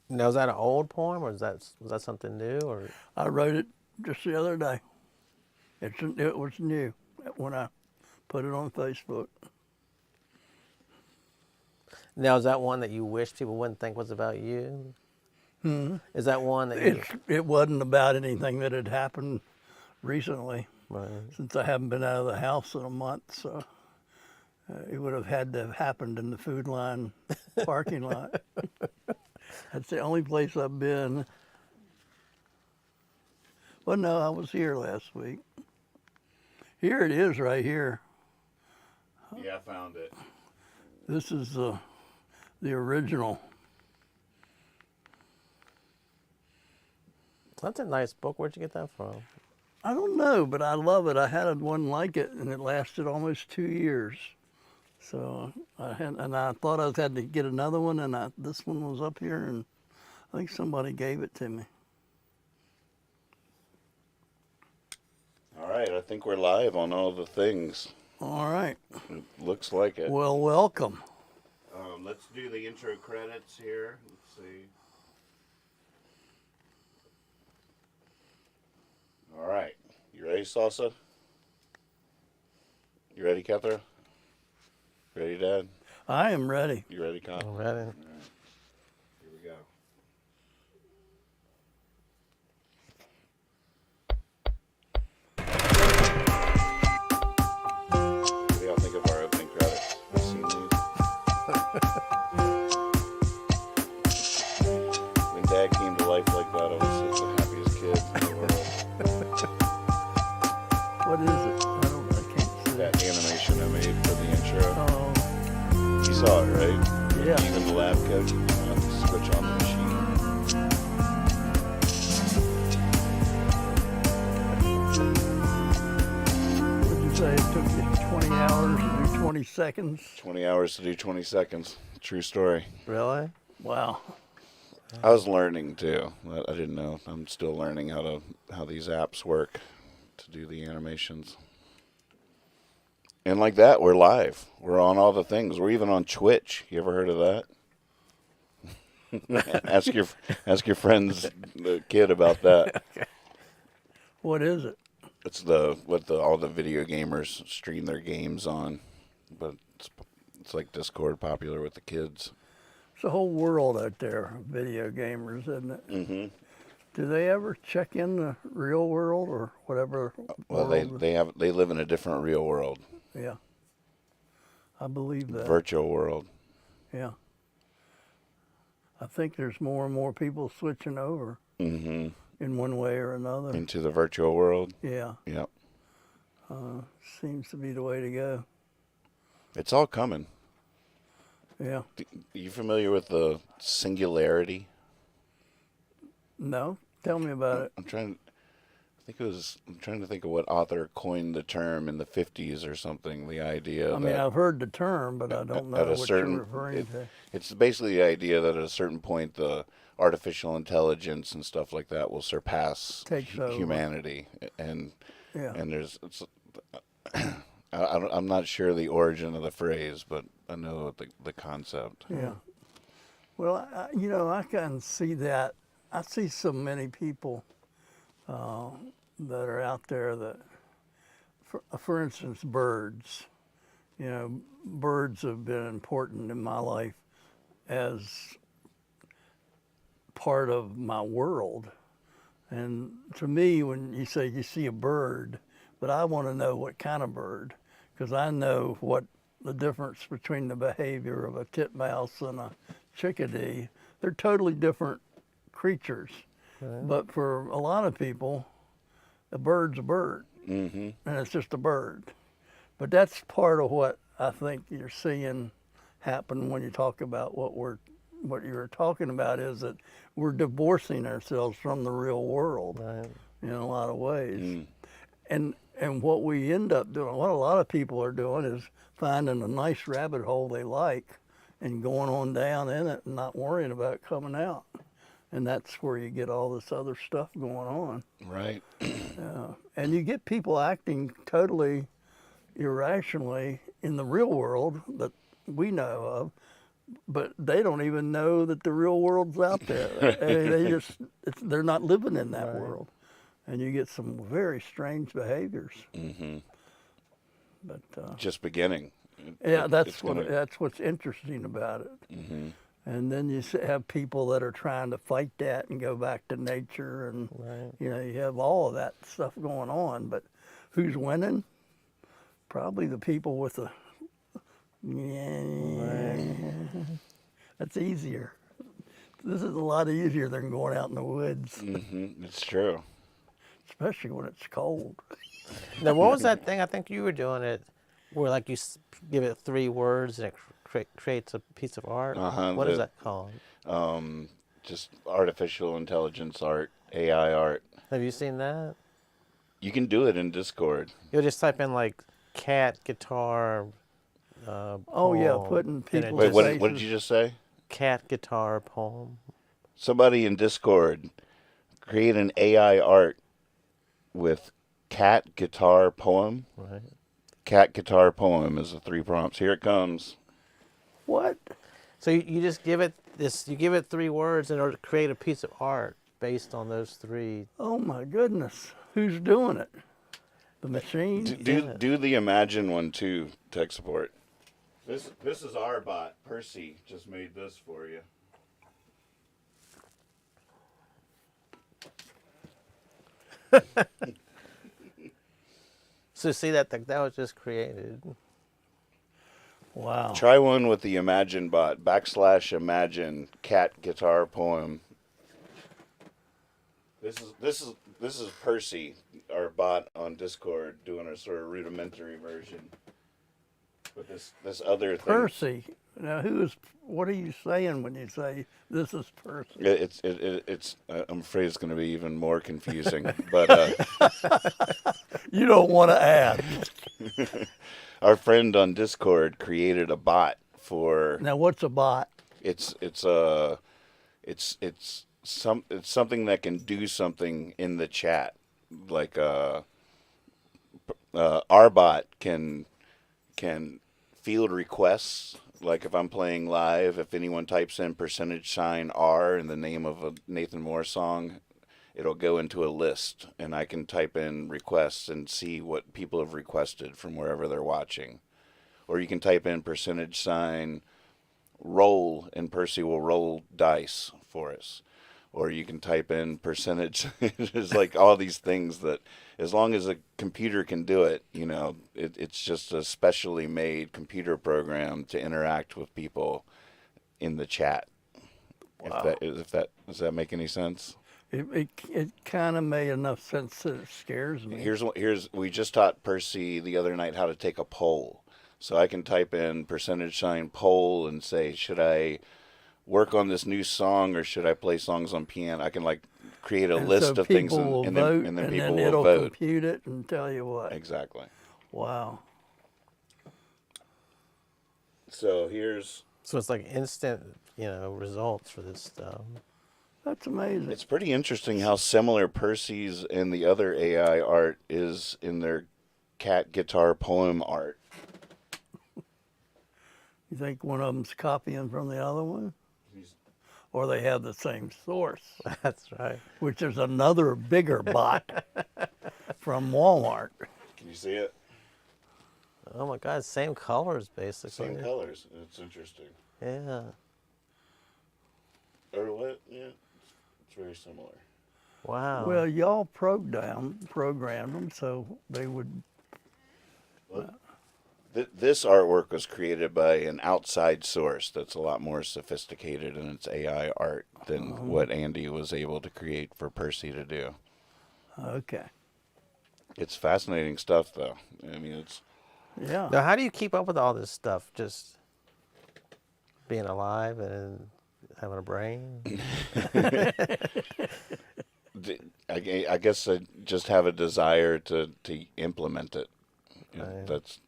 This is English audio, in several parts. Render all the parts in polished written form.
Now, is that an old poem, or was that something new? Or I wrote it just the other day. It was new when I put it on Facebook. now, is that one that you wish people wouldn't think was about you? Is that one that you? It wasn't about anything that had happened recently, Right. since I haven't been out of the house in a month. So it would have had to have happened in the Food Line parking lot. That's the only place I've been. Well, no, I was here last week. Here it is, right here. Yeah, I found it. This is the original. That's a nice book. Where'd you get that from? I don't know, but I love it. I had one like it, and it lasted almost 2 years. So I thought I had to get another one, and this one was up here, and I think somebody gave it to me. All right, I think we're live on all the things. All right. It looks like it. Well, welcome. Let's do the intro credits here. Let's see. All right. You ready, Salsa? You ready, Kethra? Ready, Dad? I am ready. You ready, Con? All right. All right. Here we go. What do y'all think of our opening credits? You seen these? When Dad came to life like that, I was the happiest kid in the world. What is it? I can't see. That animation I made for the intro. Oh, You saw it, right? yeah. Even the lab coat, you have to switch on the machine. What did you say? It took you 20 hours to do 20 seconds? 20 hours to do 20 seconds. True story. Really? Wow. I was learning too. I didn't know. I'm still learning how these apps work to do the animations. And like that, we're live. We're on all the things. We're even on Twitch. You ever heard of that? ask your friend's the kid about that. What is it? It's all the video gamers stream their games on, but it's like Discord popular with the kids. It's a whole world out there of video gamers, isn't it? Mm-hmm. Do they ever check in the real world or whatever? Well, world? they live in a different real world, Yeah. I believe that. virtual world. Yeah. I think there's more and more people switching over Mm-hmm. in one way or another. Into the virtual world. Yeah. Yep. Seems to be the way to go. It's all coming. Yeah. You familiar with the singularity? No? Tell me about it. I'm trying to think of what author coined the term in the 50s or something. The idea I mean, that I've heard the term, but I don't know at a what certain, you're referring to. it's basically the idea that at a certain point the artificial intelligence and stuff like that will surpass Takes over. humanity, and Yeah. I'm not sure the origin of the phrase, but I know the concept. Yeah. Well, I can see that. I see so many people that are out there that, for instance, birds. Birds have been important in my life as part of my world. And to me, when you say you see a bird, but I want to know what kind of bird, because I know what the difference between the behavior of a titmouse and a chickadee. They're totally different creatures. Right. But for a lot of people, a bird's a bird, Mm-hmm. and it's just a bird. But that's part of what I think you're seeing happen when you talk about what you're talking about, is that we're divorcing ourselves from the real world Right. in a lot of ways. Mm. And what we end up doing, what a lot of people are doing, is finding a nice rabbit hole they like and going on down in it and not worrying about coming out. And that's where you get all this other stuff going on. Right. And you get people acting totally irrationally in the real world that we know of, but they don't even know that the real world's out there. I mean, they're not living in that Right. world, and you get some very strange behaviors. Mm-hmm. But Just beginning. yeah, It's gonna- that's what's interesting about it. Mm-hmm. And then you have people that are trying to fight that and go back to nature, and Right. you have all of that stuff going on. But who's winning? Probably the people with the. That's easier. This is a lot easier than going out in the woods, Mm-hmm. It's true. especially when it's cold. Now, what was that thing? I think you were doing it, where like you give it 3 words and it creates a piece of art. What is that called? Just artificial intelligence art, AI art. Have you seen that? You can do it in Discord. You'll just type in like cat, guitar. Oh yeah, poem, putting and it people's Wait, just- what faces. did you just say? Cat, guitar, poem. Somebody in Discord create an AI art with cat, guitar, poem. Right. Cat, guitar, poem is the 3 prompts. Here it comes. What? So you just give it this. You give it 3 words in order to create a piece of art based on those 3. Oh my goodness, who's doing it? The machine? Do the Imagine one too, tech support. This is our bot. Percy just made this for you. So see that was just created. Wow. Try one with the Imagine bot. /Imagine cat, guitar, poem. This is Percy, our bot on Discord, doing a sort of rudimentary version. But this other thing. Percy. Now, what are you saying when you say this is Percy? It's. I'm afraid it's going to be even more confusing. But You don't want to add. our friend on Discord created a bot for. Now, what's a bot? It's something that can do something in the chat, like our bot can field requests. Like if I'm playing live, if anyone types in %R in the name of a Nathan Moore song, it'll go into a list, and I can type in requests and see what people have requested from wherever they're watching. Or you can type in $roll, and Percy will roll dice for us. Or you can type in percentage. It's like all these things that, as long as a computer can do it, it's just a specially made computer program to interact with people in the chat. Wow. Does that make any sense? It kind of made enough sense that it scares me. We just taught Percy the other night how to take a poll. So I can type in $poll and say, should I work on this new song or should I play songs on piano? I can create a list of things and then people will it'll vote. compute it and tell you what. Exactly. Wow. So So it's like instant, results for this stuff. That's amazing. it's pretty interesting how similar Percy's and the other AI art is in their cat, guitar, poem art. You think one of them's copying from the other one? Or they have the same source, That's right. which is another bigger bot from Walmart. Can you see it? Oh my God, same colors basically. Same colors. It's interesting. Yeah. Or what? Yeah, it's very similar. Wow. Well, y'all programmed them so they would. This artwork was created by an outside source that's a lot more sophisticated in its AI art than what Andy was able to create for Percy to do. Okay. It's fascinating stuff, though. I mean, it's Yeah. Now, how do you keep up with all this stuff? Just being alive and having a brain? I guess I just have a desire to implement it. Right. That's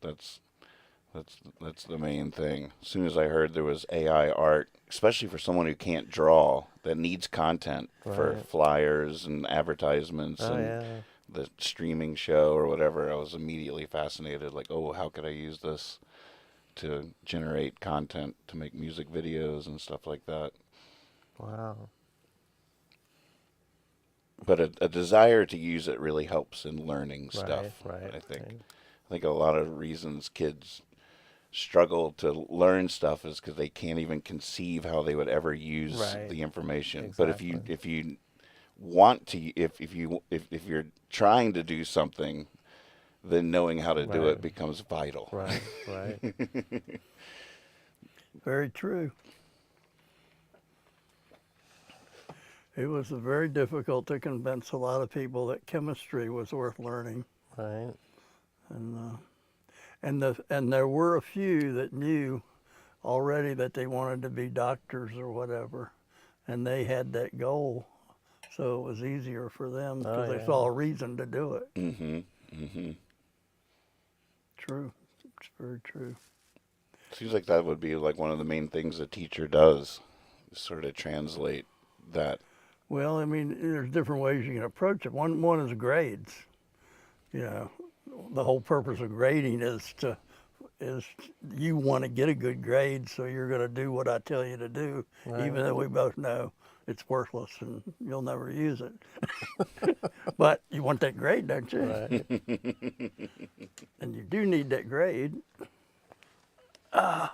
the main thing. As soon as I heard there was AI art, especially for someone who can't draw, that needs content for Right. flyers and advertisements Oh, and yeah. the streaming show or whatever, I was immediately fascinated. Like, oh, how could I use this to generate content to make music videos and stuff like that. Wow. But a desire to use it really helps in learning stuff. Right. I think. Right. I think a lot of reasons kids struggle to learn stuff is because they can't even conceive how they would ever use the information. Exactly. But if you want to, if you're trying to do something, then knowing how to do it becomes vital. Right. Very true. It was very difficult to convince a lot of people that chemistry was worth learning. Right. And there were a few that knew already that they wanted to be doctors or whatever, and they had that goal, so it was easier for them because they saw a reason to do it. True. It's very true. Seems like that would be like one of the main things a teacher does, sort of translate that. Well, I mean, there's different ways you can approach it. One is grades. You know, the whole purpose of grading is you want to get a good grade, so you're going to do what I tell you to do, even though we both know it's worthless and you'll never use it. But you want that grade, don't you? Right. And you do need that grade. Wow.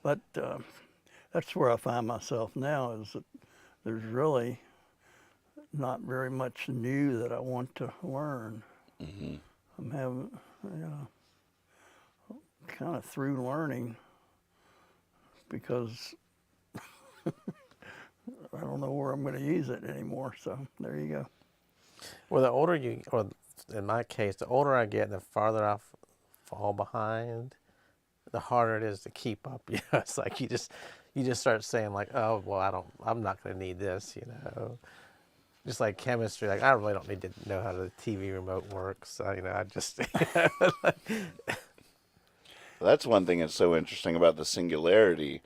But that's where I find myself now, is that there's really not very much new that I want to learn. I'm having, kind of through learning because I don't know where I'm going to use it anymore. So there you go. Well, the older you, or in my case, the older I get, the farther I fall behind, the harder it is to keep up. You know, it's like you just start saying like, oh, well, I'm not going to need this, you know. Just like chemistry, like I really don't need to know how the TV remote works. So, you know, I just. That's one thing that's so interesting about the singularity,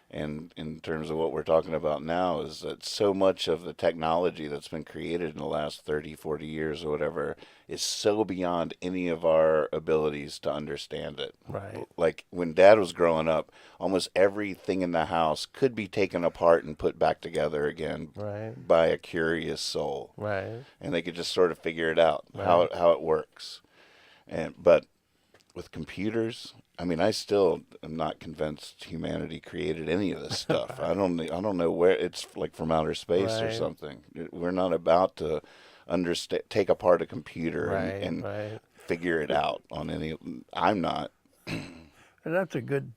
and in terms of what we're talking about now, is that so much of the technology that's been created in the last 30, 40 years or whatever is so beyond any of our abilities to understand it. Right. Like when Dad was growing up, almost everything in the house could be taken apart and put back together again by a curious soul. Right. And they could just sort of figure it out, how it works. But with computers, I mean, I still am not convinced humanity created any of this stuff. I don't know where it's like from outer space or something. We're not about to take apart a computer and figure it out on any. I'm not. And that's a good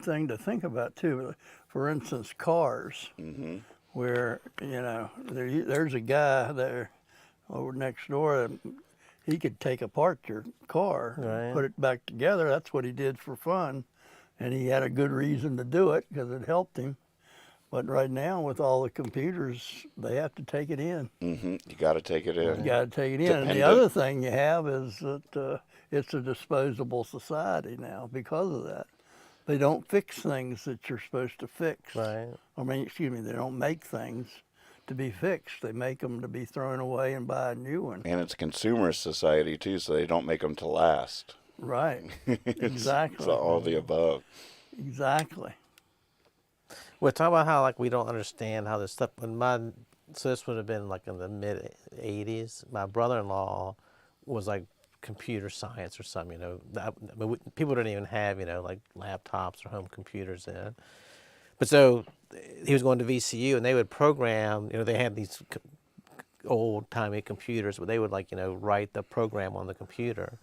thing to think about too. For instance, cars, where there's a guy there over next door. He could take apart your car, put it back together. That's what he did for fun. And he had a good reason to do it because it helped him. But right now, with all the computers, they have to take it in. You got to take it in. You got to take it in. And the other thing you have is that it's a disposable society now because of that. They don't fix things that you're supposed to fix. Right. I mean, excuse me, they don't make things to be fixed. They make them to be thrown away and buy a new one. And it's a consumer society too, so they don't make them to last. Right. Exactly. It's all the above. Exactly. We're talking about how like we don't understand how this stuff. So this would have been like in the mid '80s. My brother-in-law was like computer science or something. You know, people didn't even have like laptops or home computers then. But so he was going to VCU, and they would program. They had these old-timey computers, but they would write the program on the computer.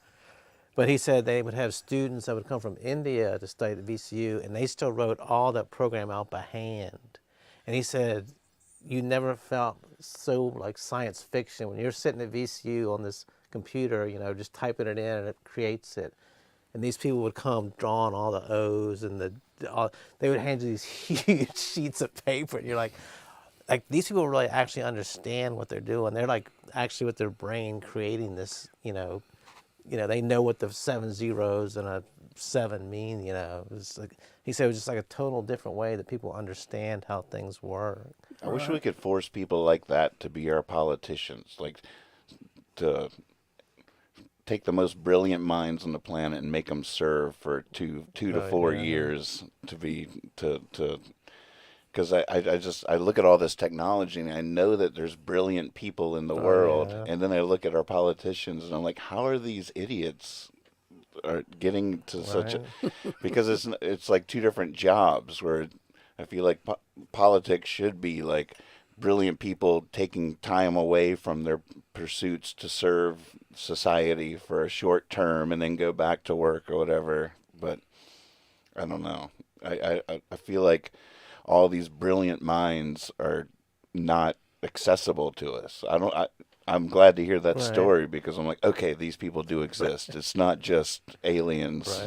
But he said they would have students that would come from India to study at VCU, and they still wrote all that program out by hand. And he said, you never felt so like science fiction when you're sitting at VCU on this computer, just typing it in and it creates it. And these people would come drawing all the O's and they would hand you these huge sheets of paper, and you're like these people really actually understand what they're doing. They're like actually with their brain creating this, they know what the 7 zeros and a 7 mean, It's like, he said it was just like a total different way that people understand how things work. I wish we could force people like that to be our politicians, like to take the most brilliant minds on the planet and make them serve for two to 4 years because I look at all this technology and I know that there's brilliant people in the world, and then I look at our politicians and I'm like, how are these idiots are getting to such a, because it's like two different jobs where I feel like politics should be like brilliant people taking time away from their pursuits to serve society for a short term and then go back to work or whatever. But I don't know. I feel like all these brilliant minds are not accessible to us. I'm glad to hear that story because I'm like, okay, these people do exist. It's not just aliens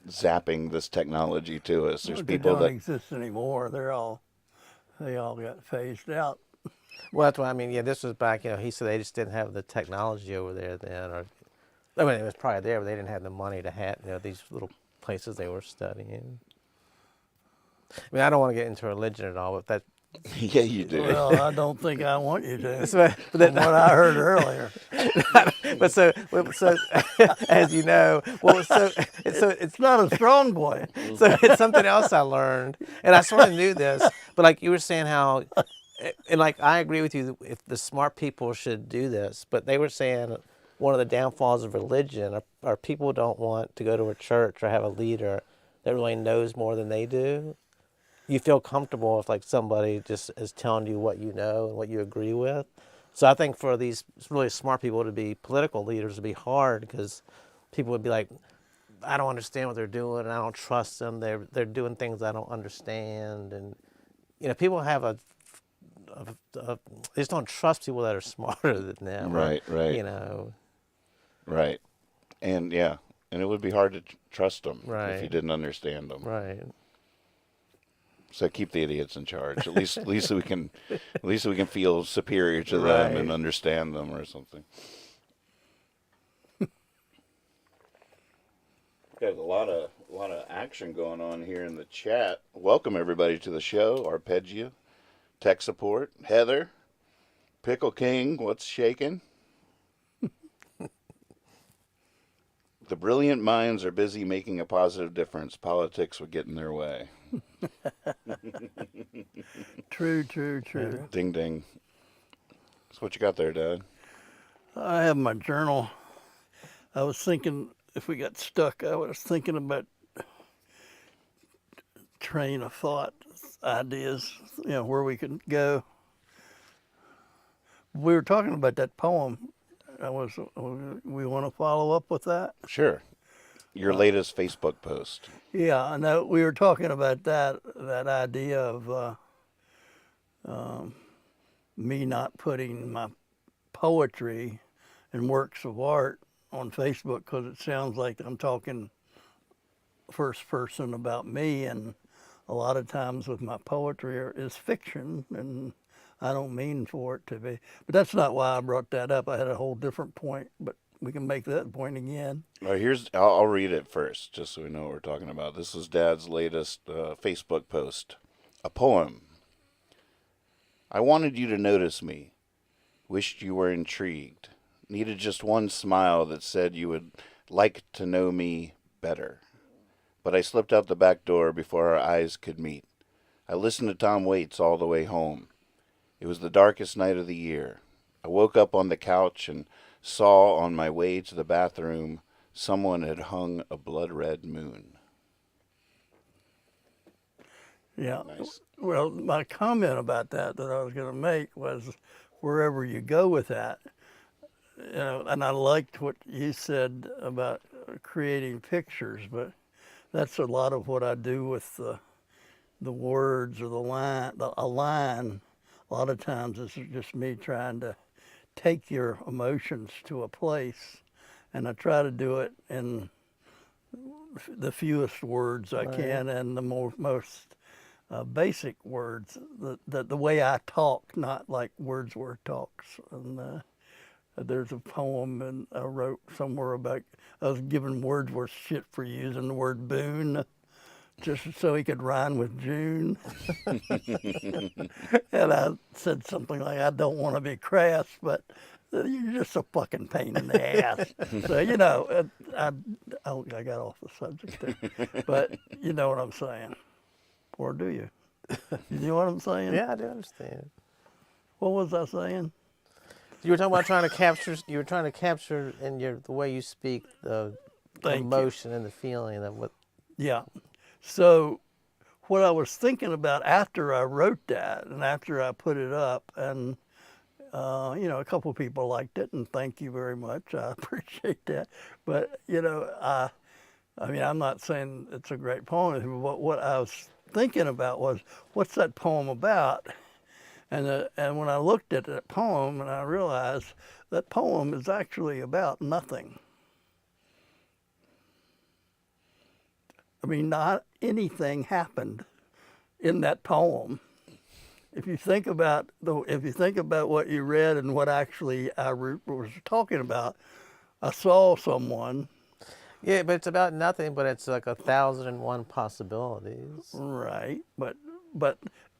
zapping this technology to us. There's people don't that exist anymore. They all got phased out. Well, that's what I mean. Yeah, this was back. He said they just didn't have the technology over there then, or I mean, it was probably there, but they didn't have the money to have these little places they were studying. I mean, I don't want to get into religion at all, but that. Yeah, you do. Well, I don't think I want you to. But from what I heard earlier. but so as you know, it's not a strong point. So it's something else I learned, and I sort of knew this, but like you were saying how, and like I agree with you, if the smart people should do this, but they were saying one of the downfalls of religion are people don't want to go to a church or have a leader that really knows more than they do. You feel comfortable if like somebody just is telling you what you know and what you agree with. So I think for these really smart people to be political leaders would be hard because people would be like, I don't understand what they're doing and I don't trust them. They're doing things I don't understand. And, people have they just don't trust people that are smarter than them. Right. Right. And and it would be hard to trust them if you didn't understand them. Right. So keep the idiots in charge. At least we can feel superior to them and understand them or something. Got a lot of action going on here in the chat. Welcome everybody to the show. Arpeggio, tech support, Heather, Pickle King. What's shaking? The brilliant minds are busy making a positive difference. Politics would get in their way. True. Ding, ding. So what you got there, Dad? I have my journal. I was thinking if we got stuck, I was thinking about train of thought, ideas, where we could go. We were talking about that poem. We want to follow up with that? Sure. Your latest Facebook post. Yeah, I know. We were talking about that idea of me not putting my poetry and works of art on Facebook because it sounds like I'm talking first person about me, and a lot of times with my poetry is fiction, and I don't mean for it to be. But that's not why I brought that up. I had a whole different point, but we can make that point again. All right, I'll read it first, just so we know what we're talking about. This is Dad's latest Facebook post. A poem. I wanted you to notice me. Wished you were intrigued. Needed just one smile that said you would like to know me better. But I slipped out the back door before our eyes could meet. I listened to Tom Waits all the way home. It was the darkest night of the year. I woke up on the couch and saw on my way to the bathroom someone had hung a blood-red moon. Yeah. Nice. Well, my comment about that I was going to make was wherever you go with that, and I liked what you said about creating pictures, but that's a lot of what I do with the words or the line. A line, a lot of times it's just me trying to take your emotions to a place, and I try to do it in the fewest words I can and the most basic words, the way I talk, not like Wordsworth talks. And there's a poem and I wrote somewhere about, I was giving Wordsworth shit for using the word boon just so he could rhyme with June. And I said something like, I don't want to be crass, but You're just a fucking pain in the ass. So, you know, I got off the subject there. But you know what I'm saying. Or do you? You know what I'm saying? Yeah, I do understand. What was I saying? You were talking about trying to capture. You were trying to capture in the way you speak the Thank you. emotion and the feeling of what. Yeah. So what I was thinking about after I wrote that and after I put it up, and you know, a couple of people liked it, and thank you very much. I appreciate that. But you know, I mean, I'm not saying it's a great poem, but what I was thinking about was, what's that poem about? And when I looked at that poem, and I realized that poem is actually about nothing. I mean, not anything happened in that poem. If you think about what you read and what actually I was talking about, I saw someone. Yeah, but it's about nothing. But it's like 1,001 possibilities. Right, but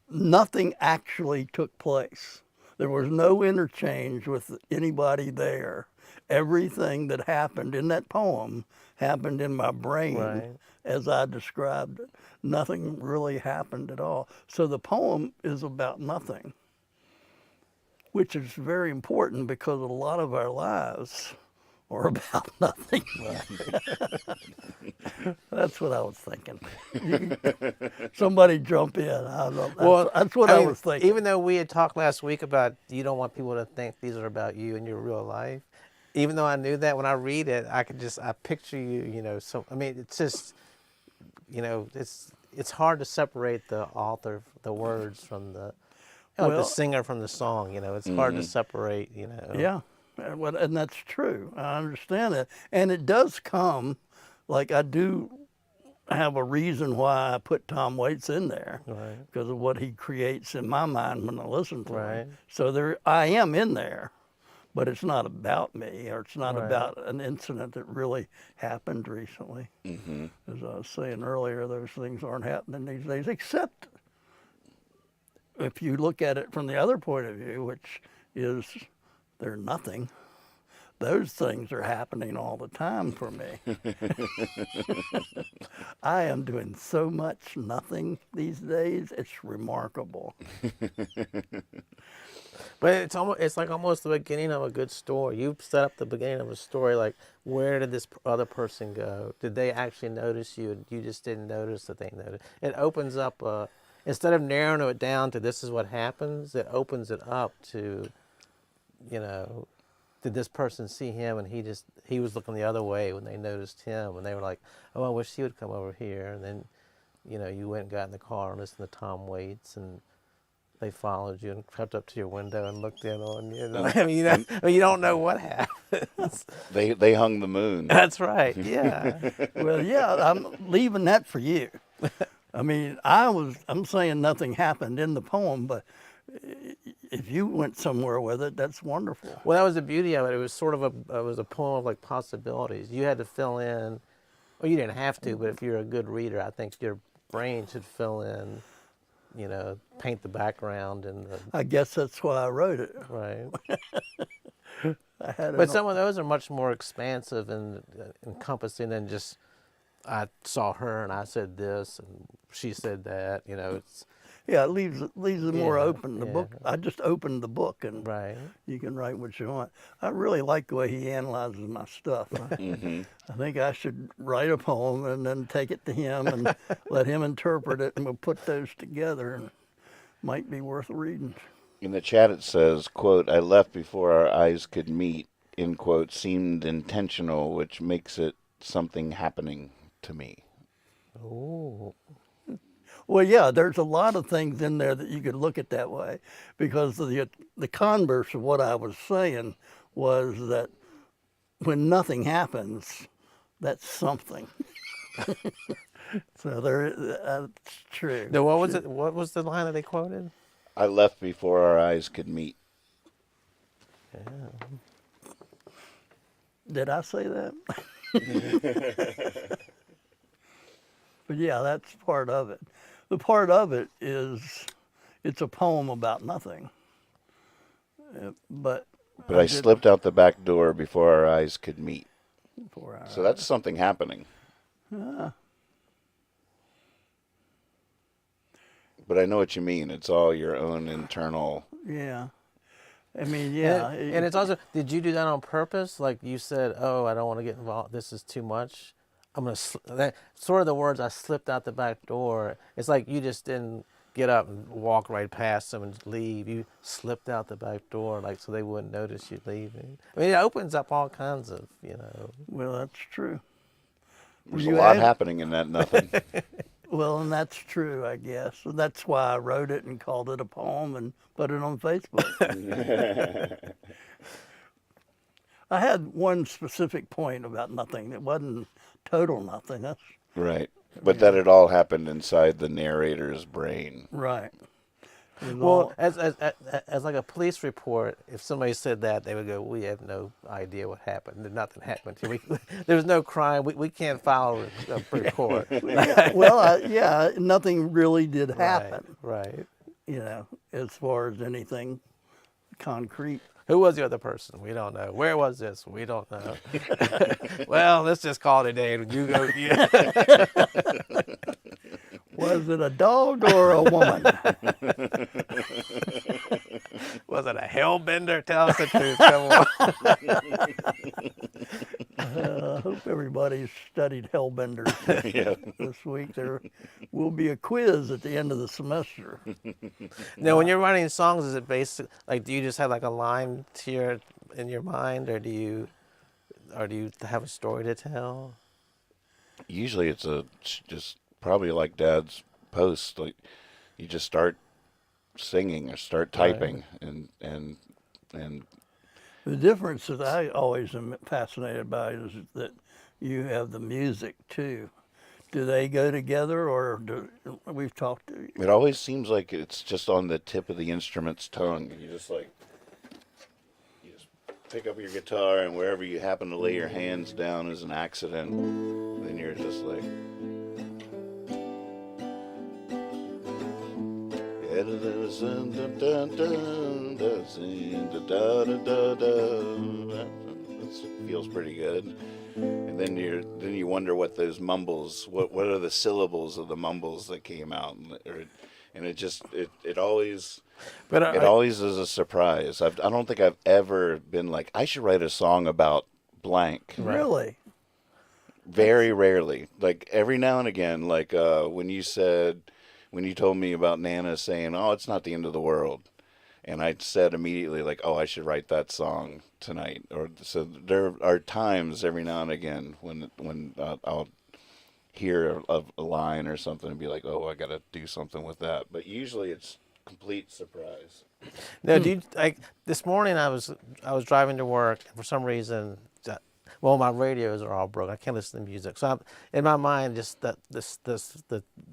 nothing actually took place. There was no interchange with anybody there. Everything that happened in that poem happened in my brain. Right. As I described it. Nothing really happened at all. So the poem is about nothing, which is very important because a lot of our lives are about nothing. That's what I was thinking. Somebody jump in. That's what I was thinking. Even though we had talked last week about you don't want people to think these are about you and your real life, even though I knew that, when I read it, I picture you, you know, so, I mean, it's just, you know, it's hard to separate the author, the words from the, like the singer from the song, you know, it's hard to separate, you know. Yeah, and that's true. I understand that. And it does come, like I do have a reason why I put Tom Waits in there, Right. because of what he creates in my mind when I listen to Right. him. So I am in there. But it's not about me, or it's not Right. about an incident that really happened recently. Mm-hmm. As I was saying earlier, those things aren't happening these days, except if you look at it from the other point of view, which is they're nothing. Those things are happening all the time for me. I am doing so much nothing these days, it's remarkable. But it's like almost the beginning of a good story. You've set up the beginning of a story, like, where did this other person go? Did they actually notice you and you just didn't notice that they noticed? It opens up, instead of narrowing it down to this is what happens, it opens it up to, you know, did this person see him and he was looking the other way when they noticed him, and they were like, oh, I wish he would come over here. And then, you know, you went and got in the car and listened to Tom Waits, and they followed you and crept up to your window and looked in on you. I mean, you don't know what happens. They hung the moon. That's right. Yeah. Well, yeah, I'm leaving that for you. I mean, I'm saying nothing happened in the poem, but if you went somewhere with it, that's wonderful. Well, that was the beauty of it. It was sort of a poem of like possibilities. You had to fill in. Well, you didn't have to, but if you're a good reader, I think your brain should fill in. You know, paint the background and I guess that's why I wrote it. right. But some of those are much more expansive and encompassing than just I saw her and I said this and she said that. You know, it's yeah, it leaves it more open. The yeah. book, I just opened the book, and right. you can write what you want. I really like the way he analyzes my stuff. Mm-hmm. I think I should write a poem and then take it to him and let him interpret it, and we'll put those together, and might be worth reading. In the chat it says, quote, I left before our eyes could meet, end quote, seemed intentional, which makes it something happening to me. Oh. Well, yeah, there's a lot of things in there that you could look at that way, because the converse of what I was saying was that when nothing happens, that's something. So that's true. No, what was it? What was the line that they quoted? I left before our eyes could meet. Yeah. Did I say that? But yeah, that's part of it. The part of it is it's a poem about nothing. But But I did slipped out the back door before our eyes could meet. 4 hours. So that's something happening. But I know what you mean. It's all your own internal. Yeah. I mean, yeah. And it's also, did you do that on purpose? Like you said, oh, I don't want to get involved. This is too much. I'm going to, sort of the words, I slipped out the back door. It's like you just didn't get up and walk right past them and leave. You slipped out the back door, like, so they wouldn't notice you leaving. I mean, it opens up all kinds of, Well, that's true. There's You a lot add- happening in that nothing. Well, and that's true, I guess. So that's why I wrote it and called it a poem and put it on Facebook. I had one specific point about nothing. It wasn't total nothingness. Right. But that it all happened inside the narrator's brain. Right. Well, as like a police report, if somebody said that, they would go, "We have no idea what happened. Nothing happened here. There's no crime. We can't file a report." yeah, nothing really did happen. Right. As far as anything concrete. Who was the other person? We don't know. Where was this? We don't know. Well, let's just call it a day. You go. Yeah. Was it a dog or a woman? Was it a hellbender? Tell us the truth. Come on. I hope everybody's studied Hellbenders Yeah. this week. There will be a quiz at the end of the semester. Now, when you're writing songs, is it basic? Like, do you just have like a line in your mind, or do you have a story to tell? Usually it's just probably like Dad's post. Like you just start singing or start typing and The difference that I always am fascinated by is that you have the music too. Do they go together, or we've talked? it always seems like it's just on the tip of the instrument's tongue. You just pick up your guitar, and wherever you happen to lay your hands down is an accident. Then you're just like, that feels pretty good. And then you wonder what those mumbles, what are the syllables of the mumbles that came out, and it always. But It always is a surprise. I don't think I've ever been like, I should write a song about blank. Really? Very rarely. Like every now and again, like when you told me about Nana saying, "Oh, it's not the end of the world," and I said immediately, like, "Oh, I should write that song tonight." Or so there are times every now and again when I'll hear a line or something and be like, "Oh, I got to do something with that." But usually it's complete surprise. No, do you, like this morning I was driving to work, and for some reason, my radios are all broken. I can't listen to music, so in my mind, just the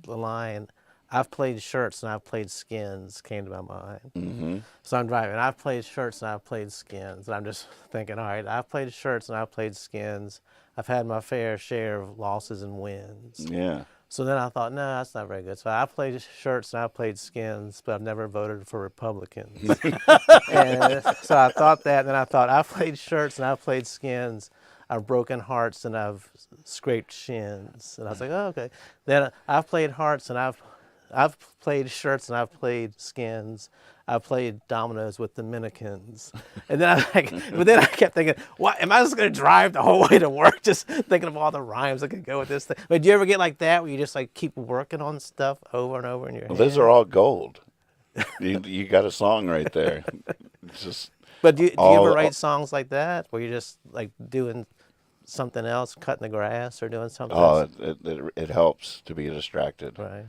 line, "I've played shirts and I've played skins" came to my mind. Mm-hmm. So I'm driving. I've played shirts and I've played skins, and I'm just thinking, all right, I've played shirts and I've played skins. I've had my fair share of losses and wins. Yeah. So then I thought, no, that's not very good. So I played shirts and I played skins, but I've never voted for Republicans. And so I thought that, and then I thought, I've played shirts and I've played skins. I've broken hearts and I've scraped shins. And I was like, oh, okay. Then I've played hearts and I've played shirts and I've played skins. I played dominoes with Dominicans. And then I kept thinking, what, am I just going to drive the whole way to work just thinking of all the rhymes that could go with this thing? But do you ever get like that where you just like keep working on stuff over and over in your head? Well, those are all gold. You got a song right there. It's just. But do you ever write songs like that where you're just like doing something else, cutting the grass or doing something else? It helps to be distracted. Right.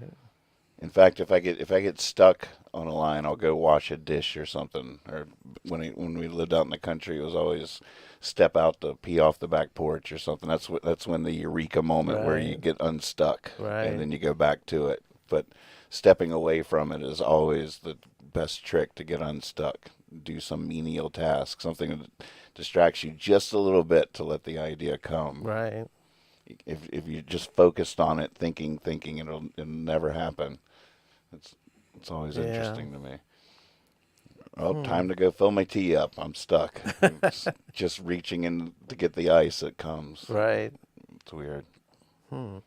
In fact, if I get stuck on a line, I'll go wash a dish or something. Or when we lived out in the country, it was always step out to pee off the back porch or something. That's when the eureka moment where you get unstuck, and then you go back to it. But stepping away from it is always the best trick to get unstuck. Do some menial task, something that distracts you just a little bit to let the idea come. Right. If you just focused on it, thinking, it'll never happen. It's always interesting to me. Oh, time to go fill my tea up. I'm stuck. It's just reaching in to get the ice that comes. Right. It's weird. No,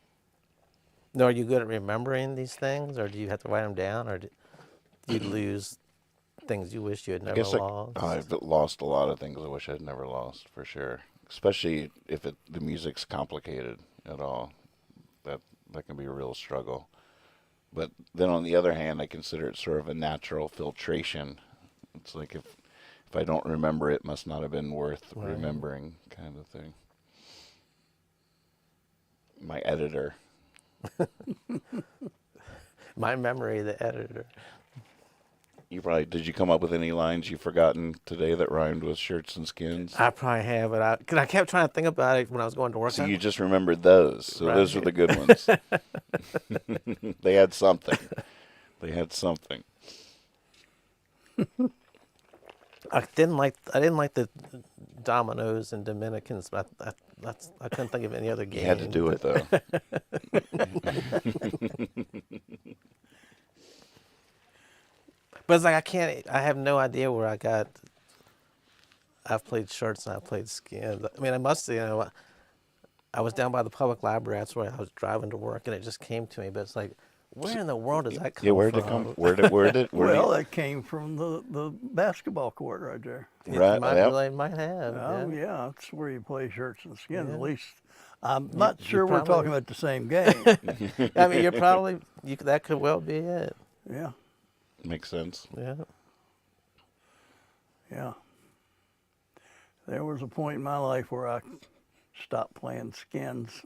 are you good at remembering these things, or do you have to write them down, or do you lose things you wish you had I never guess lost? I've lost a lot of things I wish I'd never lost, for sure. Especially if the music's complicated at all. That can be a real struggle. But then on the other hand, I consider it sort of a natural filtration. It's like if I don't remember it, must not have been worth Right. remembering, kind of thing. My editor. My memory, the editor. Did you come up with any lines you've forgotten today that rhymed with shirts and skins? I probably have, but cause I kept trying to think about it when I was going to work. So you just remembered those. So those were the good ones. They had something. They had something. I didn't like the Dominoes and Dominicans, but I couldn't think of any other game. You had to do it, though. But it's like I have no idea where I've played shirts and I've played skins. I mean, I must, I was down by the public library. That's where I was driving to work, and it just came to me. But it's like, where in the world does that come from? Yeah, where did it come? Well, that came from the basketball court right there. Right, It might, yep. really might have. Oh, yeah. yeah, that's where you play shirts and skins. Yeah. At least, I'm not sure we're probably- talking about the same game. I mean, you're probably, that could well be it. Yeah, Makes sense. Yeah. yeah. There was a point in my life where I stopped playing skins.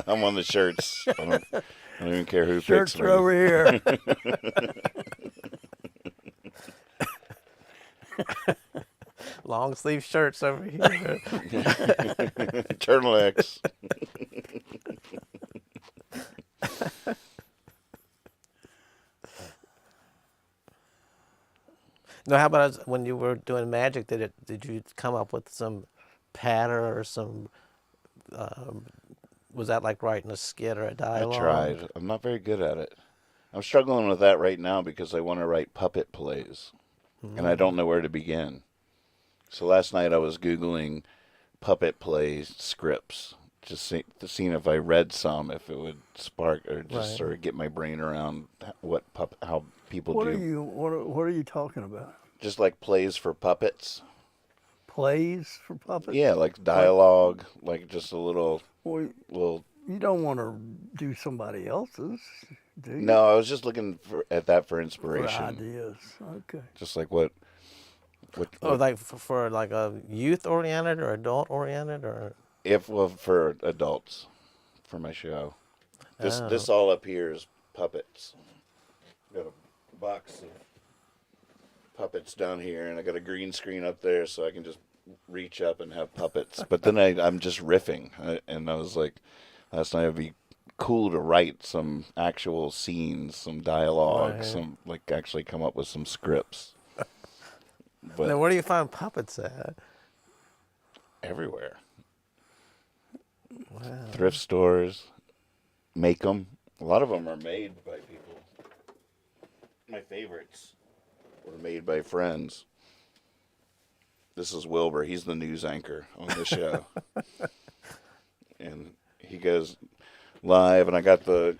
I'm on the shirts. I don't even care who Shirts picks are me. over here. Long sleeve shirts over here. Turtlenecks. No, how about when you were doing magic? Did you come up with some patter or some? Was that like writing a skit or a I dialogue? tried. I'm not very good at it. I'm struggling with that right now because I want to write puppet plays, and I don't know where to begin. So last night I was Googling puppet play scripts, just seeing if I read some, if it would spark or just Right. sort of get my brain around how people What do. are you talking about? Just like plays for puppets. Plays for puppets? Yeah, like dialogue, like just a little. Well, you don't want to do somebody else's, do you? No, I was just looking at that for For inspiration. ideas. Okay. Just like what Oh, like for like a youth oriented or adult oriented or? for adults, for my show. This all up here is puppets. Got a box of puppets down here, and I got a green screen up there, so I can just reach up and have puppets. But then I'm just riffing, and I was like, last night it'd be cool to write some actual scenes, some dialogue, Right. some like actually come up with some scripts. But Then where do you find puppets at? everywhere. Wow. Thrift stores make them. A lot of them are made by people. My favorites were made by friends. This is Wilbur. He's the news anchor on the show. And he goes live, and I got the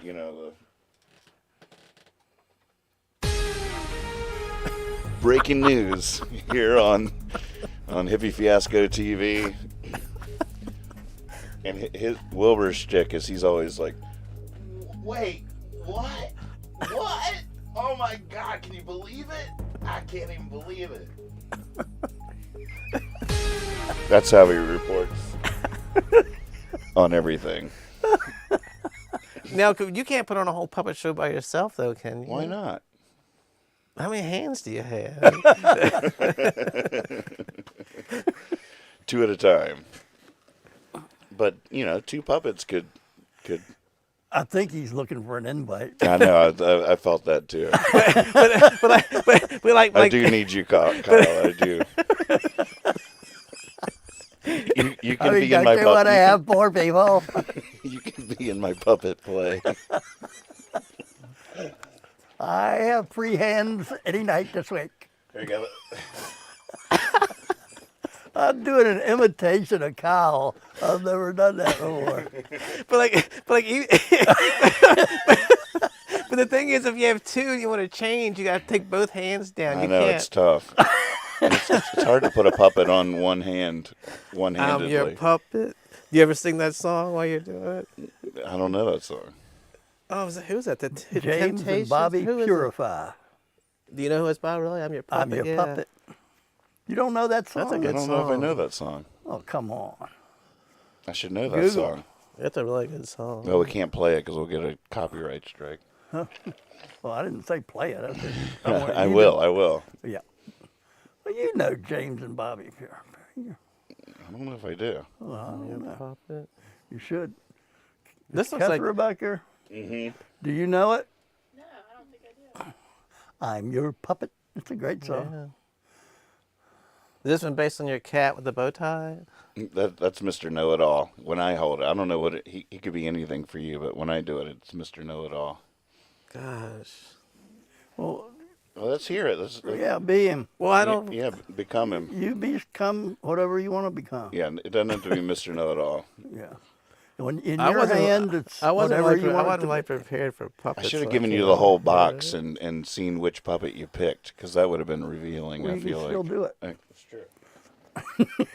breaking news here on Hippie Fiasco TV. And his Wilbur's shtick is he's always like, "Wait, what? What? Oh my God! Can you believe it? I can't even believe it." That's how he reports on everything. Now, you can't put on a whole puppet show by yourself, though, can you? Why not? How many hands do you have? 2 at a time. But 2 puppets could. I think he's looking for an invite. I know. I felt that too. but like I do need you, Kyle. I do. You can be in my don't you want to puppet. have more people? You can be in my puppet play. I have free hands any night this week. Here you go. I'm doing an imitation of Kyle. I've never done that before. but you. But the thing is, if you have two and you want to change, you got to take both hands down. I You know, can't. it's tough. It's hard to put a puppet on one hand, one-handedly. I'm your puppet. Do you ever sing that song while you're doing it? I don't know that song. Oh, who was that? The James and Temptations? Bobby Who is it? Purify. Do you know who it's by, really? I'm your puppet. I'm your yeah. puppet. You don't know that song? That's a I good don't know if I song. know that song. Oh, come on. I should know that Google. song. That's a really good song. No, we can't play it because we'll get a copyright strike. Well, I didn't say play it. I said, I want I you will. to- I will. Yeah. Well, you know James and Bobby Purify. I don't know if I do. Well, I I'm don't your know. puppet. You should. This looks like Kessler back there? Mm-hmm. Do you know it? No, I don't think I do. I'm your puppet. It's a great song. yeah. Is this one based on your cat with the bow tie? That's Mr. Know-It-All. When I hold it, I don't know what he could be anything for you, but when I do it, it's Mr. Know-It-All. Gosh. Well, Well, let's hear it. yeah, be him. Well, I don't. Yeah, become him. You become whatever you want to become. Yeah, it doesn't have to be Mr. Know-It-All. Yeah. When in I your wasn't- hand, it's I wasn't whatever like, you I want it wasn't to like be. prepared for I puppets. should have like given that. you the whole box and seen which puppet you picked, because that would have been revealing, Well, I you feel can like. still do it. That's true.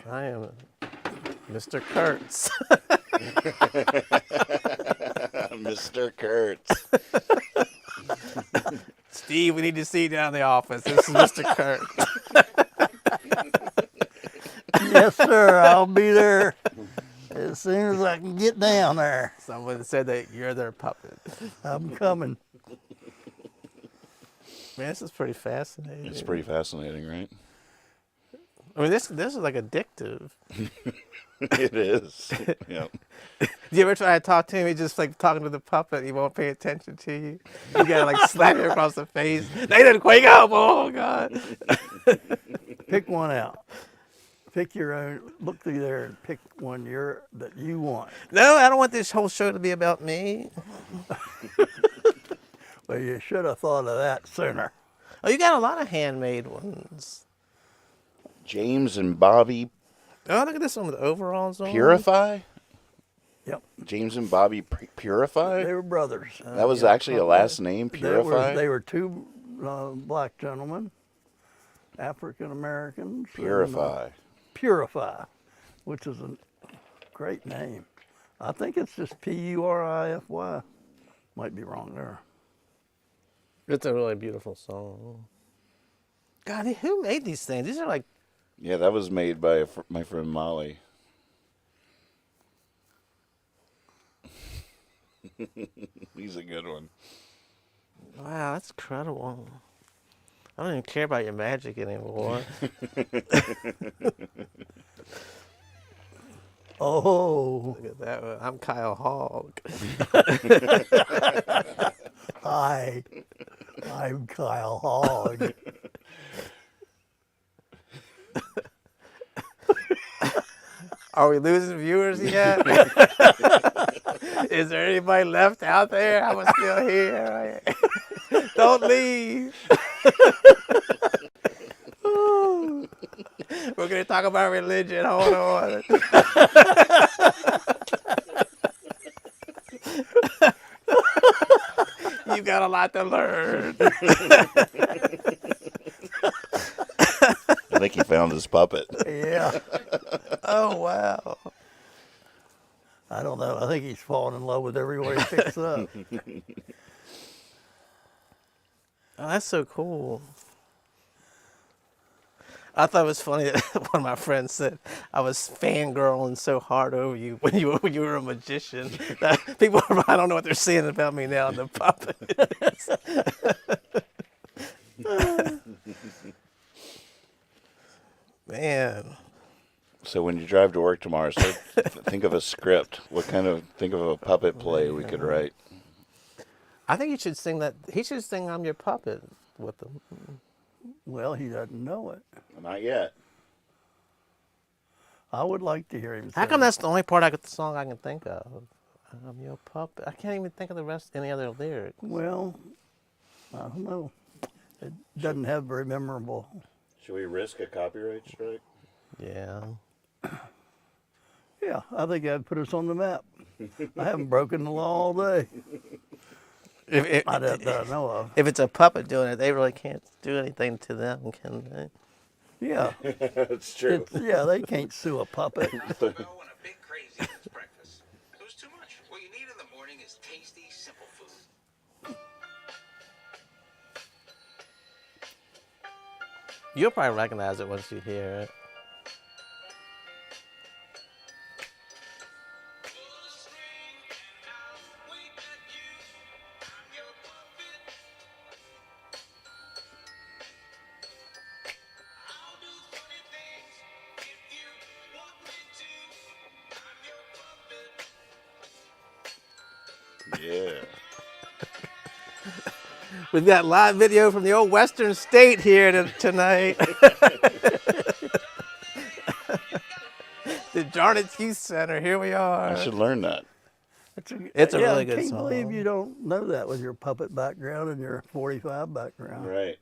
I am Mr. Kurtz. Mr. Kurtz. Steve, we need to see you down in the office. This is Mr. Kurtz. Yes, sir. I'll be there as soon as I can get down there. Someone said that you're their puppet. I'm coming. Man, this is pretty fascinating. It's pretty fascinating, right? I mean, this is like addictive. It is. Yeah. Do you ever try to talk to him? He's just like talking to the puppet. He won't pay attention to you. You gotta like slap him across the face. Nathan, wake up! Oh God! Pick one out. Pick your own. Look through there and pick one that you want. No, I don't want this whole show to be about me. Well, you should have thought of that sooner. Oh, you got a lot of handmade ones. James and Bobby Oh, look at this one with overalls on. Purify? Yep. James and Bobby Purify? They were brothers. That was actually a last name, Purify? They were two black gentlemen, African Americans. and, Purify. Purify, which is a great name. I think it's just Purify. Might be wrong there. It's a really beautiful song. God, who made these things? These are like, Yeah, that was made by my friend Molly. He's a good one. wow, that's incredible. I don't even care about your magic anymore. Oh, Look at that one. I'm Kyle Hogg. hi. I'm Kyle Hogg. Are we losing viewers yet? Is there anybody left out there? I'm still here. Don't leave. We're going to talk about religion. Hold on. You got a lot to learn. I think he found his puppet. Yeah. Oh, wow. I don't know. I think he's falling in love with everywhere he picks up. Oh, that's so cool. I thought it was funny that one of my friends said I was fangirling so hard over you when you were a magician. That people, I don't know what they're saying about me now, the puppet. Man. So when you drive to work tomorrow, think of a script. Think of a puppet play we could write. I think you should sing that. He should sing I'm Your Puppet with them. Well, he doesn't know it. Not yet. I would like to hear him How sing. come that's the only part of the song I can think of? I'm your puppet. I can't even think of the rest, any other lyric. Well, I don't know. It doesn't have very memorable. Should we risk a copyright strike? Yeah. Yeah, I think that'd put us on the map. I haven't broken the law all day. If, That I know of. if it's a puppet doing it, they really can't do anything to them, can they? Yeah, That's true. yeah, they can't sue a puppet. Well, and a big crazy is breakfast. It was too much. What you need in the morning is tasty, simple food. You'll probably recognize it once you hear it. Yeah. We've got live video from the old Western State here tonight. The Jarnett's Youth Center. Here we are. I should learn that. It's a yeah, really good I can't song. believe you don't know that with your puppet background and your 45 background. Right.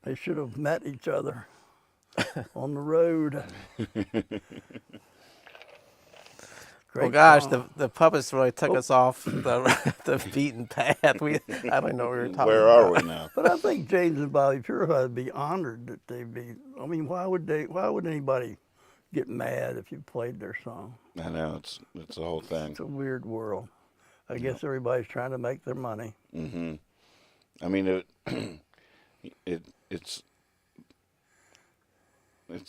They should have met each other on the road. Well, Great gosh, song. the puppets really took us off the beaten path. I don't know what we were talking Where about. are we now? But I think James and Bobby Purified would be honored that they'd be. I mean, why would anybody get mad if you played their song? I know it's the whole thing. It's a weird world. I guess everybody's trying to make their money. Mm-hmm. I mean, it's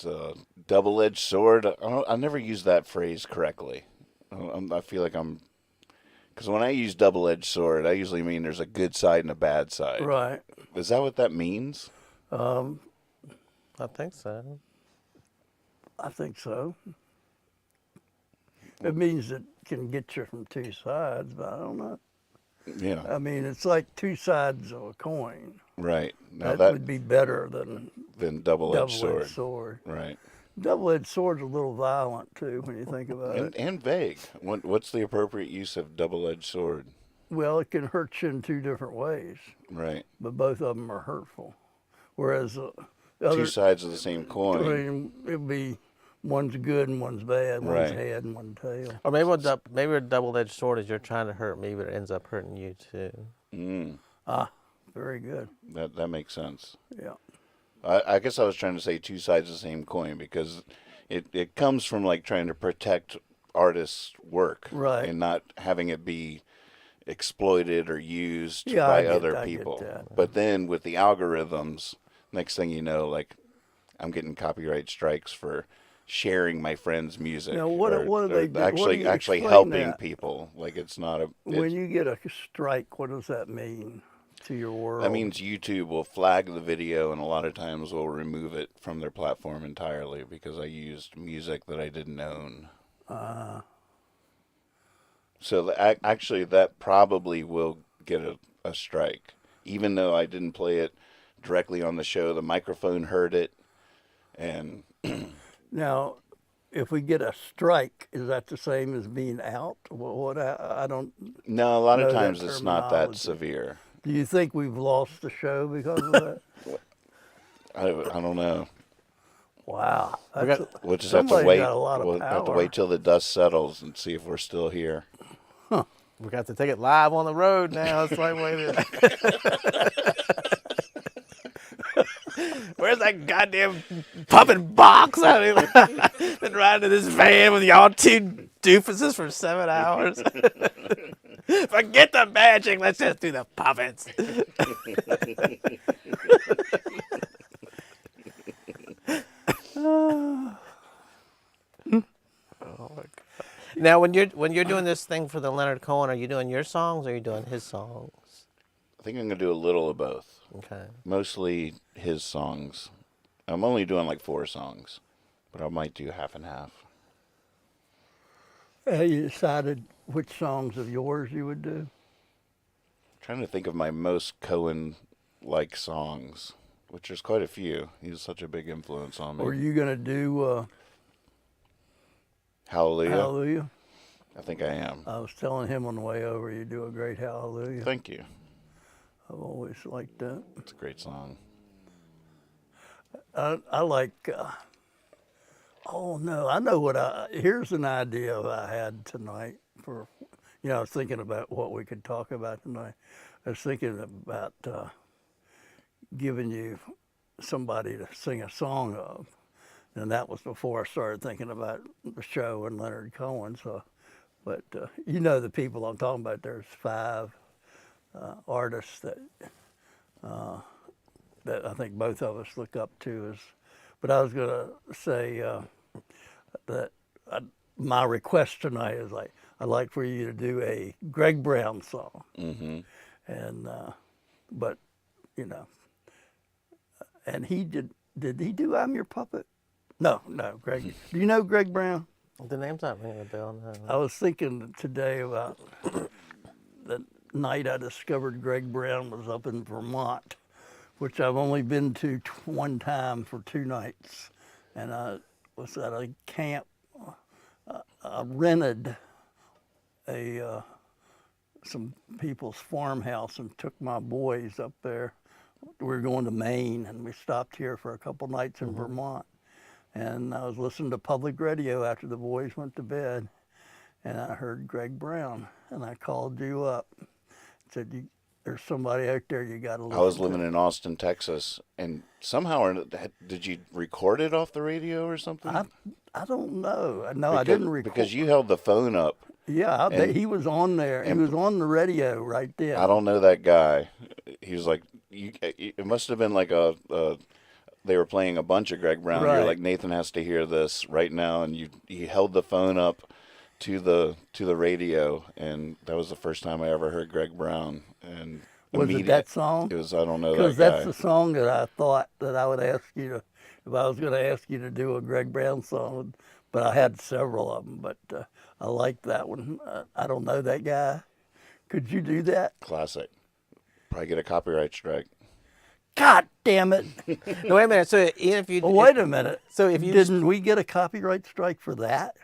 a double-edged sword. I never use that phrase correctly. I feel like because when I use double-edged sword, I usually mean there's a good side and a bad side. Right. Is that what that means? I think so. I think so. It means it can get you from two sides, but I don't know. Yeah. I mean, it's like two sides of a coin. Right. Now That would be better than double-edged double-edged sword. sword. Right. Double-edged sword's a little violent too when you think about it. And vague. What's the appropriate use of double-edged sword? Well, it can hurt you in two different ways, Right. but both of them are hurtful. Whereas the Two other, sides of the same I coin. mean, it'd be one's good and one's bad, one's Right. head and one's tail. Or maybe a double-edged sword is you're trying to hurt me, but it ends up hurting you too. Mm, Ah, very good. that makes sense. Yeah. I guess I was trying to say two sides of the same coin because it comes from like trying to protect artists' work, Right. and not having it be exploited or used Yeah, by I get other people. that. But then with the algorithms, next thing you know, like I'm getting copyright strikes for sharing my friend's music. Now, what do they do? What do Actually, you actually explain helping that? people. Like it's not a. When you get a strike, what does that mean to your world? That means YouTube will flag the video and a lot of times will remove it from their platform entirely because I used music that I didn't own. So actually that probably will get a strike. Even though I didn't play it directly on the show, the microphone heard it. And Now, if we get a strike, is that the same as being out? I don't. no, a lot of know that times it's not that terminology. severe. Do you think we've lost the show because of that? I don't know. Wow. got- That's- We'll just have to somebody's wait. got a lot of We'll have to power. wait till the dust settles and see if we're still here. We got to take it live on the road now. It's like, wait a minute. Where's that goddamn puppet box? I mean, been riding in this van with y'all two doofuses for 7 hours. Forget the magic. Let's just do the puppets. Oh my God. Now, when you're doing this thing for the Leonard Cohen, are you doing your songs or are you doing his songs? I think I'm going to do a little of both. Okay. Mostly his songs. I'm only doing like 4 songs, but I might do half and half. You decided which songs of yours you would do? Trying to think of my most Cohen-like songs, which there's quite a few. He's such a big influence on me. Or are you going to do Hallelujah. Hallelujah? I think I am. I was telling him on the way over, you do a great Hallelujah. Thank you. I've always liked that. It's a great song. I like. Oh no, I know what here's an idea I had tonight for. I was thinking about what we could talk about tonight. I was thinking about giving you somebody to sing a song of, and that was before I started thinking about the show and Leonard Cohen. So, but the people I'm talking about. There's 5 artists that I think both of us look up to. But I was gonna say that my request tonight is I'd like for you to do a Greg Brown song. Mm-hmm. And but and he did he do I'm Your Puppet? No, Greg. Do you know Greg Brown? The name's not ringing a bell. No. I was thinking today about the night I discovered Greg Brown was up in Vermont, which I've only been to one time for 2 nights. And I was at a camp. I rented some people's farmhouse and took my boys up there. We were going to Maine, and we stopped here for a couple nights in Vermont. And I was listening to public radio after the boys went to bed, and I heard Greg Brown, and I called you up. Said, there's somebody out there you got to listen to. I was living in Austin, Texas, and somehow, did you record it off the radio or something? I don't know. No, I didn't record. Because you held the phone up. Yeah, I bet he was on there. He was on the radio right there. I don't know that guy. He was like, it must have been like they were playing a bunch of Greg Brown. Right. You're like, Nathan has to hear this right now, and you held the phone up to the radio, and that was the first time I ever heard Greg Brown. And was it that song? It was. I don't know that guy. Because that's the song that I thought that I would ask you to, if I was going to ask you to do a Greg Brown song. But I had several of them. But I liked that one. I don't know that guy. Could you do that? Classic. Probably get a copyright strike. God damn it! No, wait a minute. So even if you Wait a minute. So if you didn't we get a copyright strike for that?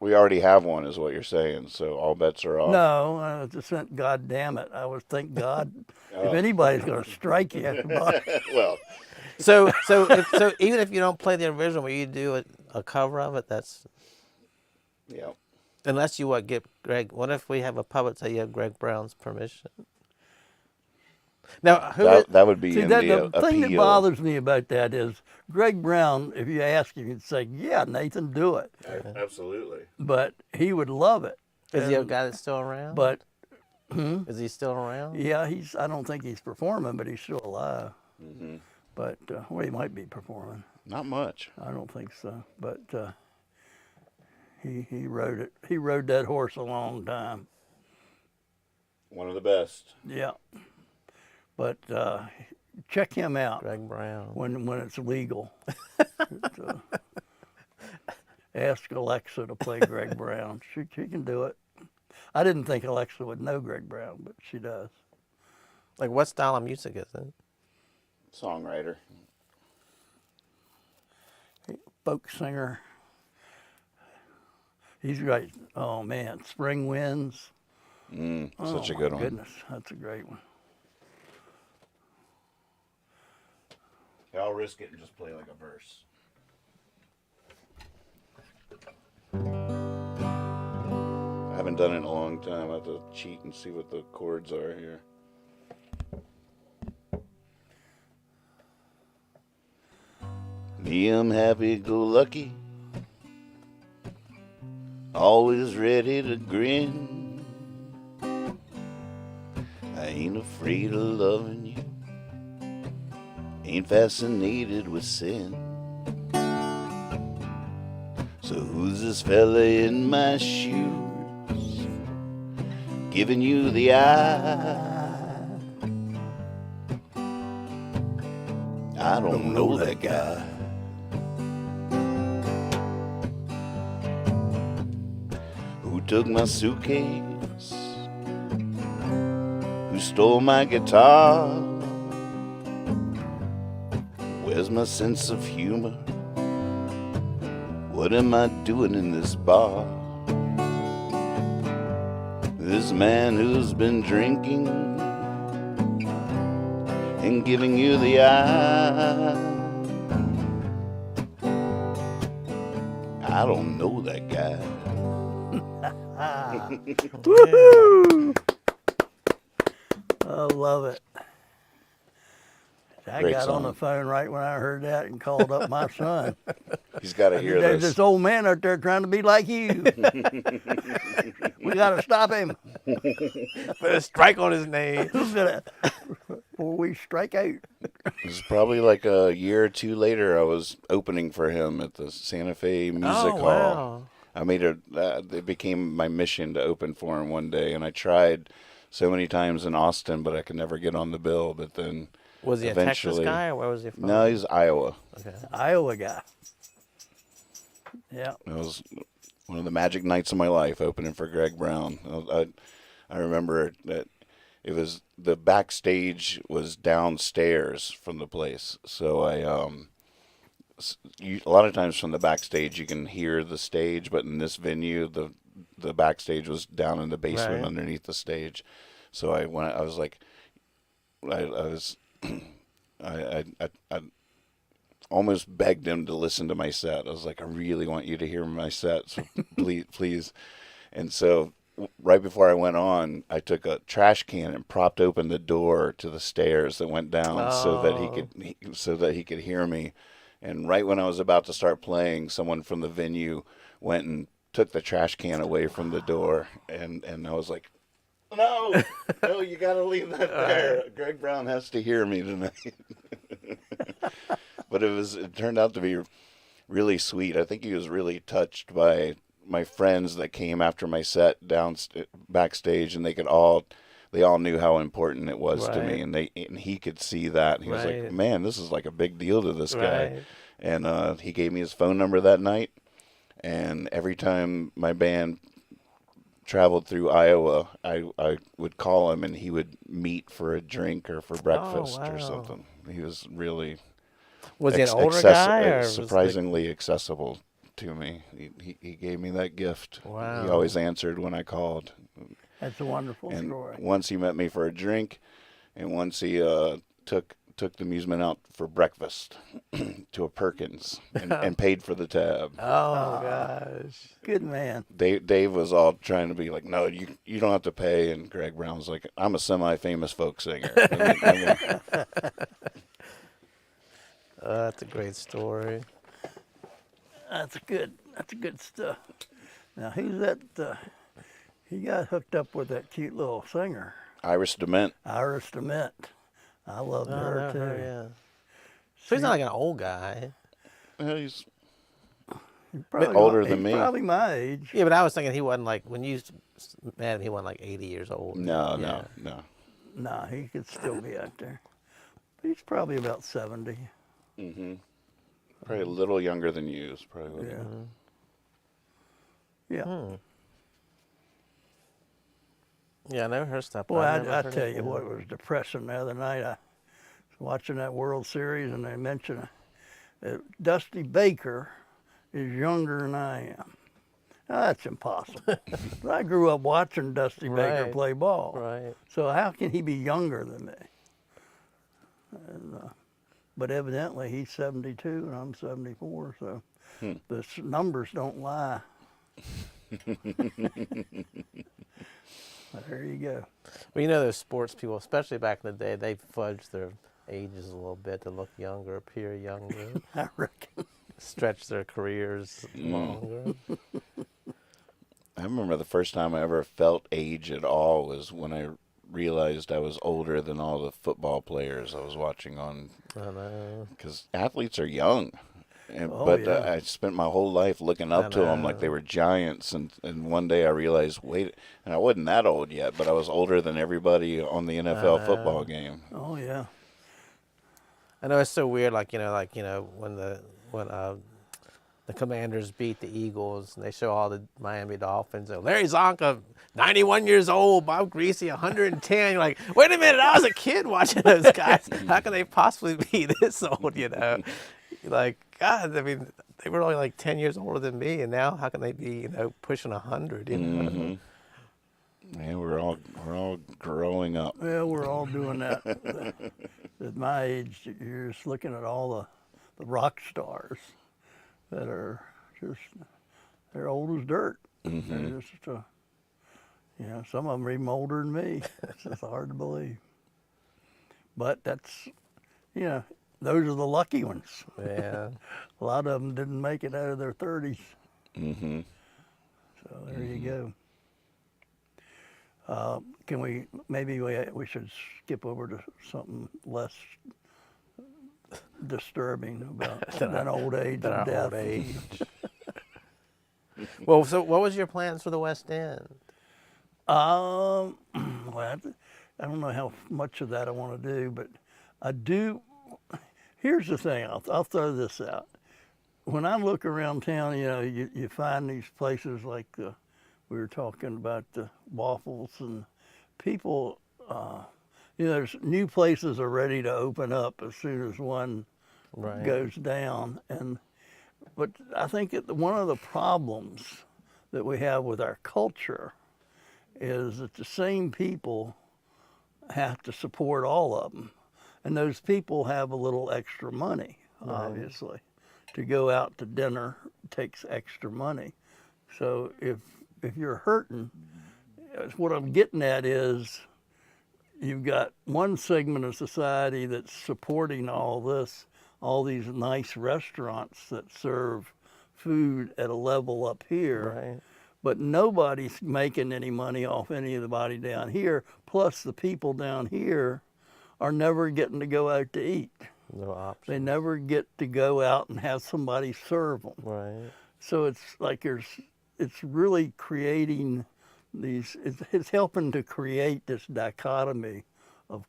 We already have one, is what you're saying. So all bets are off. No, I just said, God damn it! I was thank God. If anybody's going to strike you, Well, so even if you don't play the original, but you do a cover of it, that's yeah. unless you get Greg. What if we have a puppet say you have Greg Brown's permission? Now, That would be see, in the the thing that appeal. bothers me about that is Greg Brown. If you ask him, he'd say, "Yeah, Nathan, do it." Absolutely. But he would love it. is he a guy that's still around? But is he still around? yeah, I don't think he's performing, but he's still alive. Mm-hmm. But well, he might be performing. Not much. I don't think so. But he rode it. He rode that horse a long time. One of the best. Yeah. But check him out Greg Brown. when it's legal. Ask Alexa to play Greg Brown. She can do it. I didn't think Alexa would know Greg Brown, but she does. Like what style of music is it? Songwriter. Folk singer. He's great. Oh man, Spring Winds. Such a good one. Goodness, that's a great one. I'll risk it and just play like a verse. I haven't done it in a long time. I have to cheat and see what the chords are here. Me, I'm happy-go-lucky, always ready to grin. I ain't afraid of loving you, ain't fascinated with sin. So who's this fella in my shoes, giving you the eye? I don't know that guy. Who took my suitcase? Who stole my guitar? Where's my sense of humor? What am I doing in this bar? This man who's been drinking and giving you the eye. I don't know that guy. Woohoo! I love it. I Great got on the song. phone right when I heard that and called up my son. He's got to hear There's this. this old man out there trying to be like you. We got to stop him Put a strike on his name. before we strike out. It was probably like a year or two later. I was opening for him at the Santa Fe Music Oh, Hall. wow. I made it became my mission to open for him one day, and I tried so many times in Austin, but I could never get on the bill. But then Was he a Texas eventually- guy or where was he from? no, he's Iowa. Okay. Iowa guy. Yeah. It was one of the magic nights of my life, opening for Greg Brown. I remember that it was the backstage was downstairs from the place, so a lot of times from the backstage you can hear the stage, but in this venue the backstage was down in the basement Right. underneath the stage. So I was like, I almost begged him to listen to my set. I was like, I really want you to hear my set, so please. And so right before I went on, I took a trash can and propped open the door to the stairs that went down so that he could hear me. And right when I was about to start playing, someone from the venue went and took the trash can away from the door, and I was like, no, you got to leave that there. Greg Brown has to hear me tonight. But it turned out to be really sweet. I think he was really touched by my friends that came after my set backstage, and they all knew how important it was to me, Right. and he could see that. And he was like, Right. man, this is like a big deal to this guy. Right. And he gave me his phone number that night, and every time my band traveled through Iowa, I would call him, and he would meet for a drink or for breakfast or wow. something. He was really Was he an older guy or was surprisingly accessible to me. He gave me that gift. Wow. He always answered when I called. That's a wonderful And story. once he met me for a drink, and once he took the Museum out for breakfast to a Perkins and paid for the tab. Oh gosh. Good man. Dave was all trying to be like, no, you don't have to pay, and Greg Brown was like, I'm a semi-famous folk singer. That's a great story. That's good stuff. Now who's that? He got hooked up with that cute little singer, Iris DeMent. Iris DeMent. I loved Oh, her no, too. yeah. So he's not like an old guy. Well, he's Probably older my- than he's me. Probably my age. Yeah, but I was thinking he wasn't like when you met him. He wasn't like 80 years old. no. Nah, he could still be out there. But he's probably about 70. Probably a little younger than you. Is probably. Yeah. What Yeah. Yeah, I never heard stuff. Boy, I've never I heard tell it. you what was depressing the other night. I was watching that World Series, and they mentioned Dusty Baker is younger than I am. Now, that's impossible. I grew up watching Dusty Baker Right. play ball. Right. So how can he be younger than me? And, but evidently he's 72 and I'm 74, so the numbers don't lie. But there you go. Well, you know those sports people, especially back in the day, they fudged their ages a little bit to look younger, appear younger, I reckon. stretch their careers longer. I remember the first time I ever felt age at all was when I realized I was older than all the football players I was watching on, I know. because athletes are young. Oh, But yeah. I spent my whole life looking up to them like they were giants, and one day I realized, wait, and I wasn't that old yet, but I was older than everybody on the NFL football game. Oh, yeah. I know it's so weird, when the Commanders beat the Eagles and they show all the Miami Dolphins. And Larry Zonka, 91 years old, Bob Greasy, 110. You're like, wait a minute, I was a kid watching those guys. How can they possibly be this old, Like, God, I mean, they were only like 10 years older than me, and now how can they be, pushing 100, Yeah, we're all growing up. Yeah, we're all doing that. At my age, you're just looking at all the rock stars that are just, they're old as dirt. They're just, you know, some of them are even older than me. It's just hard to believe. But that's, you know, those are the lucky ones. Yeah. A lot of them didn't make it out of their 30s. Mm-hmm. So there you go. Can we, maybe we should skip over to something less disturbing about than old age Than and our death. old age. Well, so what was your plans for the West End? Well, I don't know how much of that I want to do, but I do. Here's the thing. I'll throw this out. When I look around town, you know, you find these places like we were talking about the waffles, and people, you know, there's new places are ready to open up as soon as one Right. goes down. But I think one of the problems that we have with our culture is that the same people have to support all of them. And those people have a little extra money, obviously. To go out to dinner takes extra money. So if you're hurting, what I'm getting at is you've got one segment of society that's supporting all this, all these nice restaurants that serve food at a level up here. Right. But nobody's making any money off anybody down here. Plus, the people down here are never getting to go out to eat. No option. They never get to go out and have somebody serve them. Right. So it's like it's really creating these. It's helping to create this dichotomy of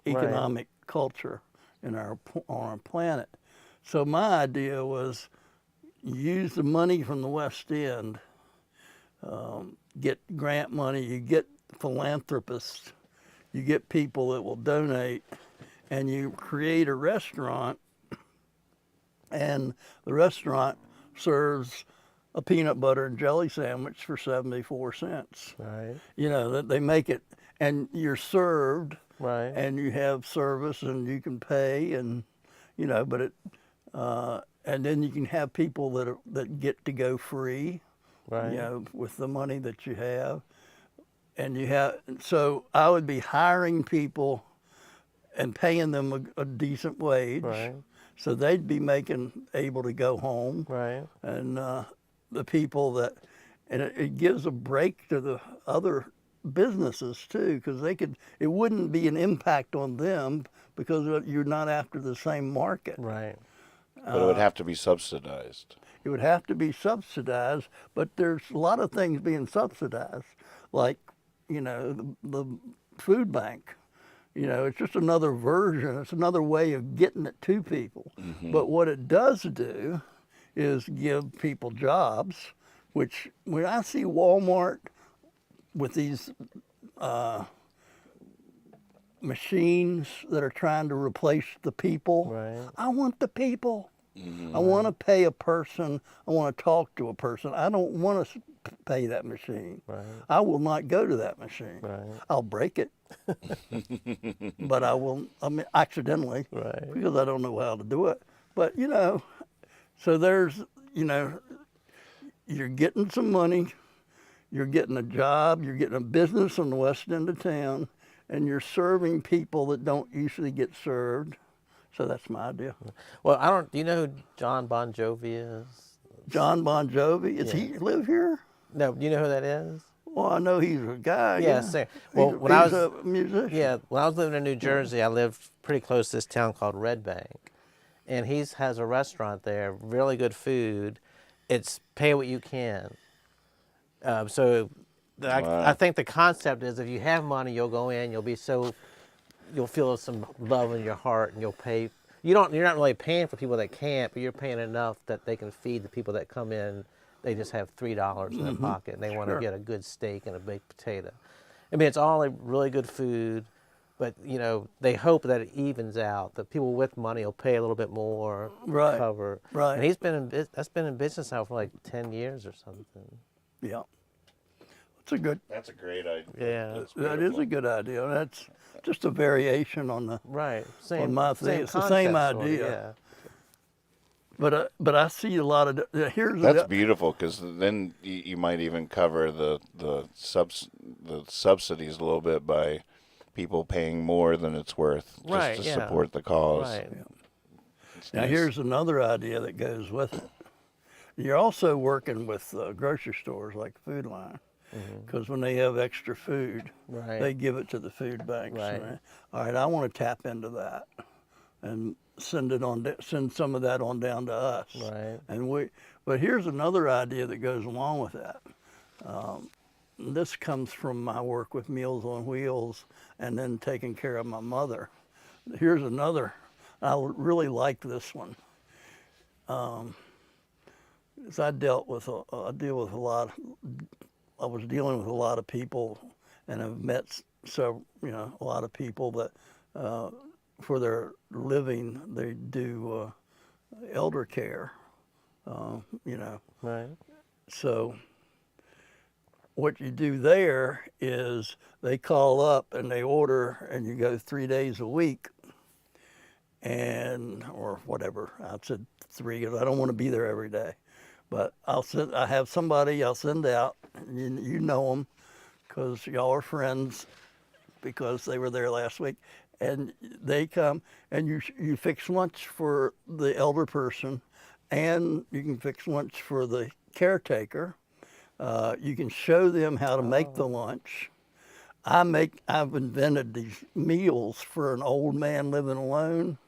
economic culture on our planet. So my idea was use the money from the West End. Get grant money, you get philanthropists, you get people that will donate, and you create a restaurant, and the restaurant serves a peanut butter and jelly sandwich for 74 cents. Right. You know, that they make it, and you're served, Right. and you have service, and you can pay, and, you know, but and then you can have people that get to go free. Right. You know, with the money that you have. And so I would be hiring people and paying them a decent wage. Right. So they'd be able to go home. Right. And the people and it gives a break to the other businesses too, because it wouldn't be an impact on them because you're not after the same market. Right. But it would have to be subsidized. It would have to be subsidized, but there's a lot of things being subsidized, like, you know, the food bank. You know, it's just another version. It's another way of getting it to people. Mm-hmm. But what it does do is give people jobs, which when I see Walmart with these machines that are trying to replace the people, Right. I want the people. Mm-hmm. I want to pay a person. I want to talk to a person. I don't want to pay that machine. Right. I will not go to that machine. Right. I'll break it, but I mean, accidentally, Right. because I don't know how to do it. But, you know, so there's, you know, you're getting some money, you're getting a job, you're getting a business on the west end of town, and you're serving people that don't usually get served. So that's my idea. Well, do you know who John Bon Jovi is? John Bon Jovi, does he live here? No, do you know who that is? Well, I know he's a guy. Yeah, Yeah, same. Well, he's, when I he's was a musician. Yeah, when I was living in New Jersey, I lived pretty close to this town called Red Bank, and he has a restaurant there, really good food. It's pay what you can. I think the concept is if you have money, you'll go in, you'll feel some love in your heart, and you'll pay. You're not really paying for people that can't, but you're paying enough that they can feed the people that come in. They just have $3 in their pocket, and they want to get a good steak and a baked potato. I mean, it's all really good food, but you know they hope that it evens out. That people with money will pay a little bit more, Right, cover. right. And that's been in business now for like 10 years or something. Yeah. It's a good. That's a great idea. Yeah. That's That is beautiful. a good idea. That's just a variation on the. Right. Same. my thing, same it's the same concept, sorta, idea. yeah. But I see a lot of. Here's That's the, beautiful because then you might even cover the subsidies a little bit by people paying more than it's worth just Right, to yeah. support the cause. Right. It's Now nice. here's another idea that goes with it. You're also working with grocery stores like Food Line, because when they have extra food, Right. they give it to the food banks. Right. All right, I want to tap into that and send some of that on down to us. Right. But here's another idea that goes along with that. This comes from my work with Meals on Wheels and then taking care of my mother. Here's another. I really like this one. As I deal with a lot. I was dealing with a lot of people, and I've met a lot of people that for their living they do elder care. Right. So what you do there is they call up and they order, and you go 3 days a week, or whatever. I said 3 because I don't want to be there every day. But I have somebody I'll send out. You know them because y'all are friends because they were there last week. And they come and you fix lunch for the elder person, and you can fix lunch for the caretaker. You can show them how to make the lunch. I've invented these meals for an old man living alone,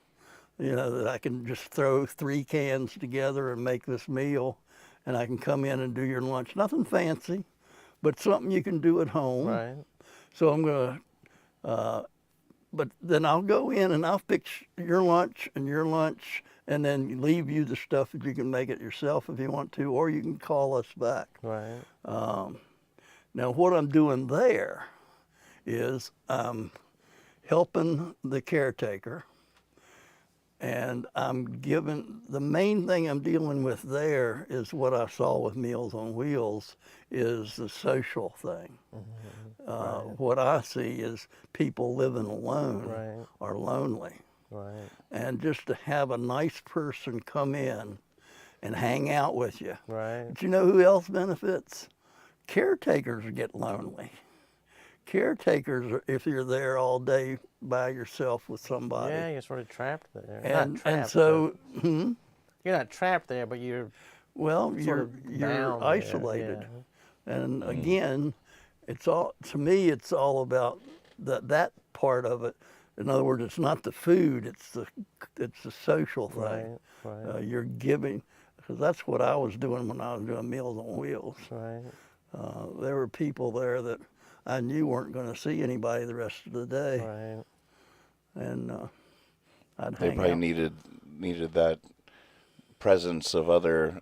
that I can just throw 3 cans together and make this meal. And I can come in and do your lunch. Nothing fancy, but something you can do at home. Right. So I'm going to, but then I'll go in and I'll fix your lunch, and then leave you the stuff that you can make it yourself if you want to, or you can call us back. Right. Now what I'm doing there is I'm helping the caretaker, and the main thing I'm dealing with there is what I saw with Meals on Wheels, is the social thing. What I see is people living alone Right. are lonely. Right. And just to have a nice person come in and hang out with you. Right. But you know who else benefits? Caretakers get lonely. Caretakers, if you're there all day by yourself with somebody. Yeah, you're sort of trapped there. And Not trapped, and so, but you're not trapped there, but you're well, sort you're of bound there, isolated. yeah. And again, to me it's all about that part of it. In other words, it's not the food, it's the social thing. Right. Right. You're giving, because that's what I was doing when I was doing Meals on Wheels. Right. There were people there that I knew weren't going to see anybody the rest of the day. Right. And I'd They hang probably out. needed that presence of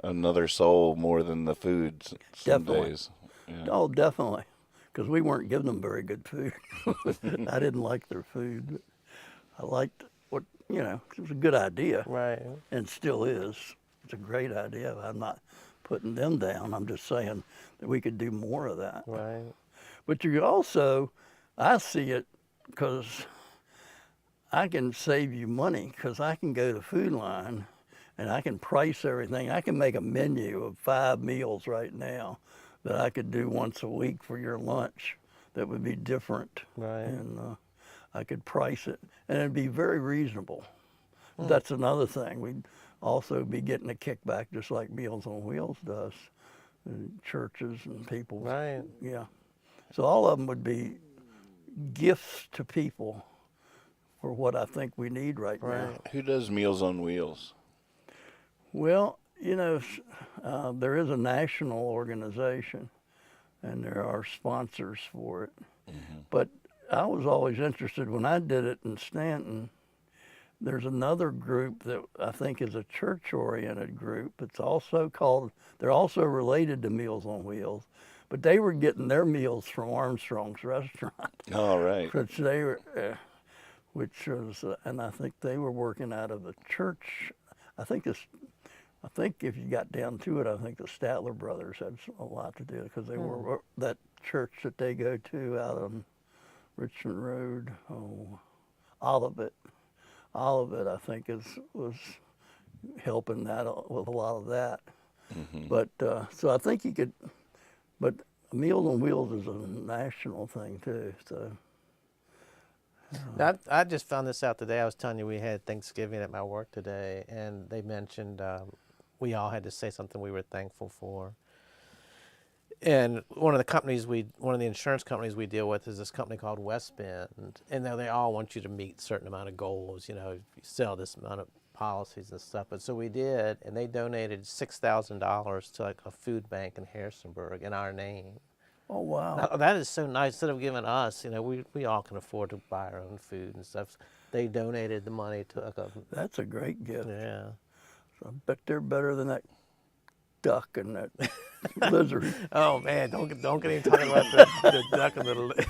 another soul more than the food some Definitely. days. Yeah. Oh, definitely, because we weren't giving them very good food. I didn't like their food. But I liked it was a good idea, Right. and still is. It's a great idea. I'm not putting them down. I'm just saying that we could do more of that. Right. But you also, I see it because I can save you money, because I can go to Food Line and I can price everything. I can make a menu of 5 meals right now that I could do once a week for your lunch that would be different. Right. And I could price it, and it'd be very reasonable. That's another thing. We'd also be getting a kickback just like Meals on Wheels does, churches and people. Right. Yeah. So all of them would be gifts to people for what I think we need right now. Right. Who does Meals on Wheels? Well, there is a national organization, and there are sponsors for it. But I was always interested when I did it in Stanton. There's another group that I think is a church-oriented group. It's also they're also related to Meals on Wheels, but they were getting their meals from Armstrong's restaurant, All right. and I think they were working out of a church. I think if you got down to it, I think the Statler brothers had a lot to do, because they were that church that they go to out on Richmond Road? Oh, Olivet. Olivet, I think, was helping that with a lot of that. But so I think you could. But Meals on Wheels is a national thing too. So I just found this out today. I was telling you we had Thanksgiving at my work today, and they mentioned we all had to say something we were thankful for. And one of the insurance companies we deal with is this company called West Bend, and they all want you to meet a certain amount of goals. You you sell this amount of policies and stuff. But so we did, and they donated $6,000 to like a food bank in Harrisonburg in our name. oh wow, Now, that is so nice. Instead of giving us, we all can afford to buy our own food and stuff. They donated the money to like a that's a great gift. yeah. So I bet they're better than that duck and that lizard. Oh man, don't get even talking about the duck and the.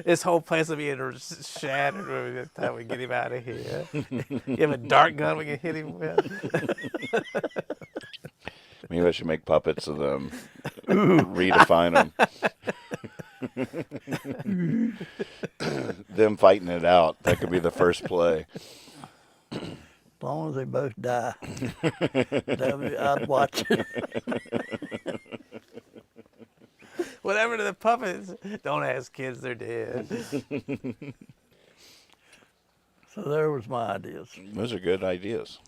This whole place will be shattered by the time we get him out of here. You have a dart gun we can hit him with. Maybe I should make puppets of them, redefine them. Them fighting it out. That could be the first play. As long as they both die, I'd watch it. Whatever to the puppets, don't ask kids, they're dead. So there was my ideas. Those are good ideas.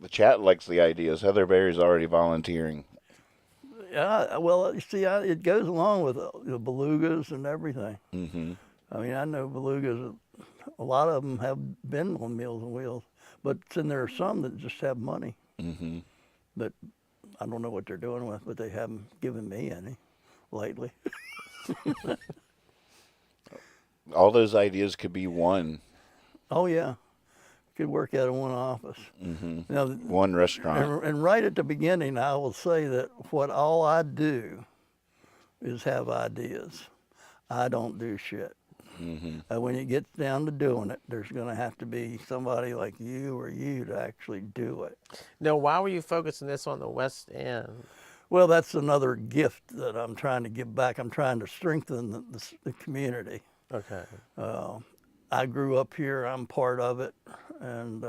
The chat likes the ideas. Heather Berry's already volunteering. Yeah, well, you see, it goes along with the belugas and everything. I mean, I know belugas. A lot of them have been on Meals on Wheels, but then there are some that just have money that I don't know what they're doing with, but they haven't given me any lately. All those ideas could be one Oh yeah, could work out of one office. Now, one restaurant. and right at the beginning, I will say that all I do is have ideas. I don't do shit. When it gets down to doing it, there's going to have to be somebody like you or you to actually do it. Now, why were you focusing this on the West End? Well, that's another gift that I'm trying to give back. I'm trying to strengthen the community. Okay. I grew up here. I'm part of it, and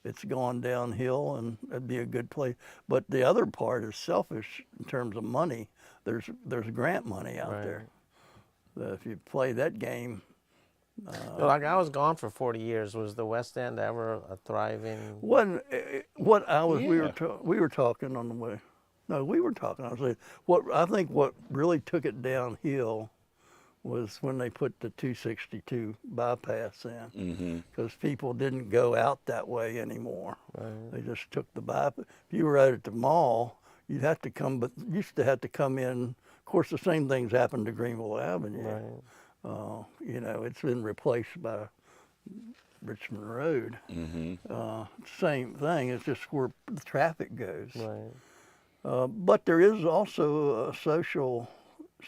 it's gone downhill, and it'd be a good place. But the other part is selfish in terms of money. There's grant money out there. If you play that game. Like I was gone for 40 years. Was the West End ever a thriving? What I was we were talking on the way. No, we were talking. I was saying what really took it downhill was when they put the 262 bypass in, because people didn't go out that way anymore. They just took the bypass. If you were out at the mall, you'd have to come, but you used to have to come in. Of course, the same things happened to Greenville Avenue. It's been replaced by Richmond Road. Same thing. It's just where the traffic goes. But there is also a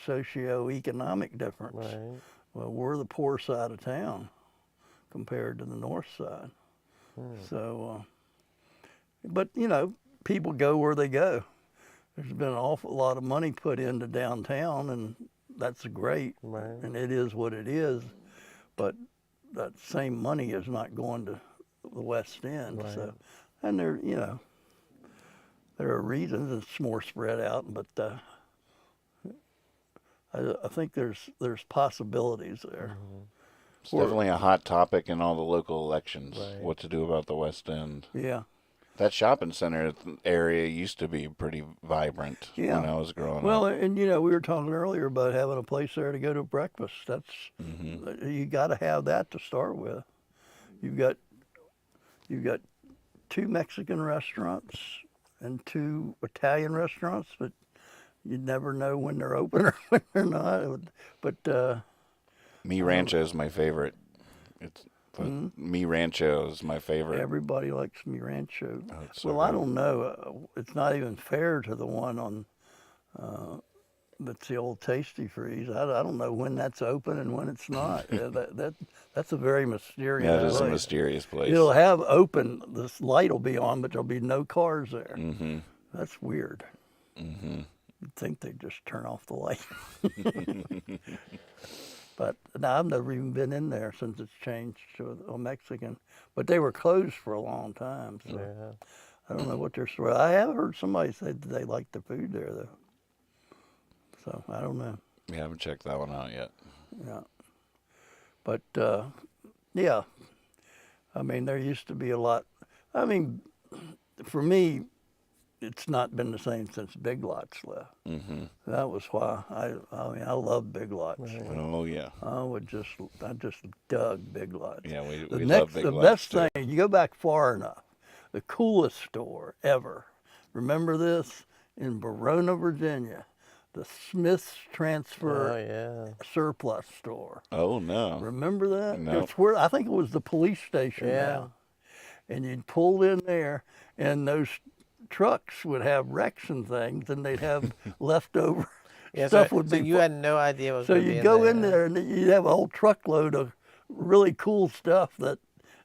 socio-economic difference. Well, we're the poor side of town compared to the north side. So, but people go where they go. There's been an awful lot of money put into downtown, and that's great, and it is what it is. But that same money is not going to the West End. So, and there are reasons it's more spread out, but I think there's possibilities there. It's definitely a hot topic in all the local elections. What to do about the West End? Yeah. That shopping center area used to be pretty vibrant when I was growing up. Well, and we were talking earlier about having a place there to go to breakfast. That's you got to have that to start with. You've got 2 Mexican restaurants and 2 Italian restaurants, but you never know when they're open or when they're not. But Mi Rancho is my favorite. Mi Rancho is my favorite. Everybody likes Mi Rancho. Oh, so well, good. I don't know. It's not even fair to the one on that's the old Tasty Freeze. I don't know when that's open and when it's not. That's a very mysterious Yeah, it place. is a mysterious place. It'll have open, this light will be on, but there'll be no cars there. That's weird. You'd think they'd just turn off the light. But now I've never even been in there since it's changed to a Mexican. But they were closed for a long time, so Yeah. I don't know what their story. I have heard somebody say that they like the food there though. So I don't know. We haven't checked that one out yet. Yeah. But yeah, I mean there used to be a lot. I mean, for me, it's not been the same since Big Lots left. Mm-hmm. That was why I mean I love Big Lots. Oh yeah. I just dug Big Lots. Yeah, we The love Big the Lots best too. thing, you go back far enough, the coolest store ever. Remember this? In Verona, Virginia, the Smith's Transfer Oh yeah. Surplus store. Oh no. Remember that? No. It's where I think it was the police station Yeah. now. And you'd pull in there, and those trucks would have wrecks and things, and they'd have leftover Yeah. stuff. So, Would so be you had no idea what was so gonna be you'd go in there. there, and you'd have a whole truckload of really cool stuff that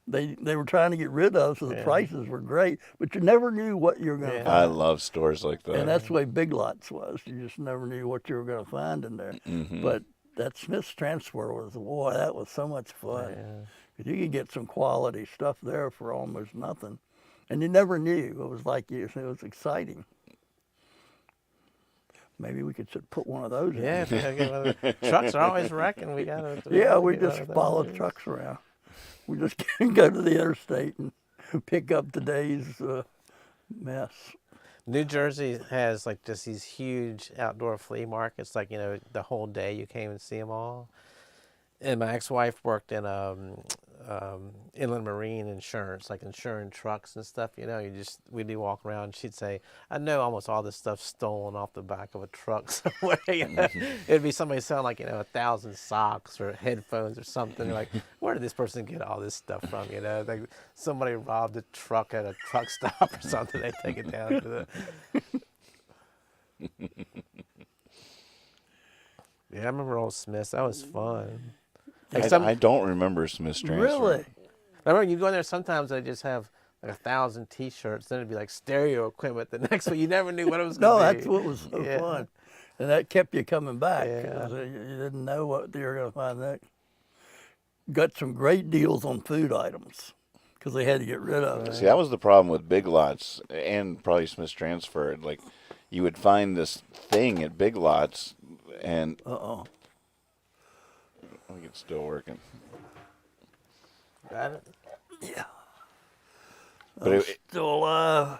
they were trying to get rid of, so the Yeah. prices were great, but you never knew what you were going to Yeah. find. I love stores like that. And that's the way Big Lots was. You just never knew what you were going to find in there. Mhm. But that Smith's Transfer was, boy, that was so much fun. Yeah. 'Cause you could get some quality stuff there for almost nothing. And you never knew. It was like, it was exciting. Maybe we could put one of those in. Yeah. If we gotta get one of the- trucks are always wrecking. We gotta. Yeah, we get one just of follow those. trucks around. We just go to the interstate and pick up the day's mess. New Jersey has like just these huge outdoor flea markets. Like the whole day you came and see them all. And my ex-wife worked in inland marine insurance, like insuring trucks and stuff. We'd be walking around. And she'd say, "I know almost all this stuff's stolen off the back of a truck somewhere." It'd be somebody selling like 1,000 socks or headphones or something. You're like, where did this person get all this stuff from? Like somebody robbed a truck at a truck stop or something. They take it down to the. Yeah, I remember Old Smiths. That was fun. Like I don't remember Smith's Transfer. Really? I remember you go in there, sometimes they just have like 1,000 T-shirts. Then it'd be like stereo equipment. The next one, you never knew what it was No, going to be. that's what was so Yeah. fun. And that kept you coming back. Yeah. 'Cause you didn't know what you were going to find next. Got some great deals on food items because they had to get rid of it. See, that was the problem with Big Lots and probably Smith's Transfer. Like, you would find this thing at Big Lots, and Uh-oh. I think it's still working. Got it? Yeah. But it, Still alive.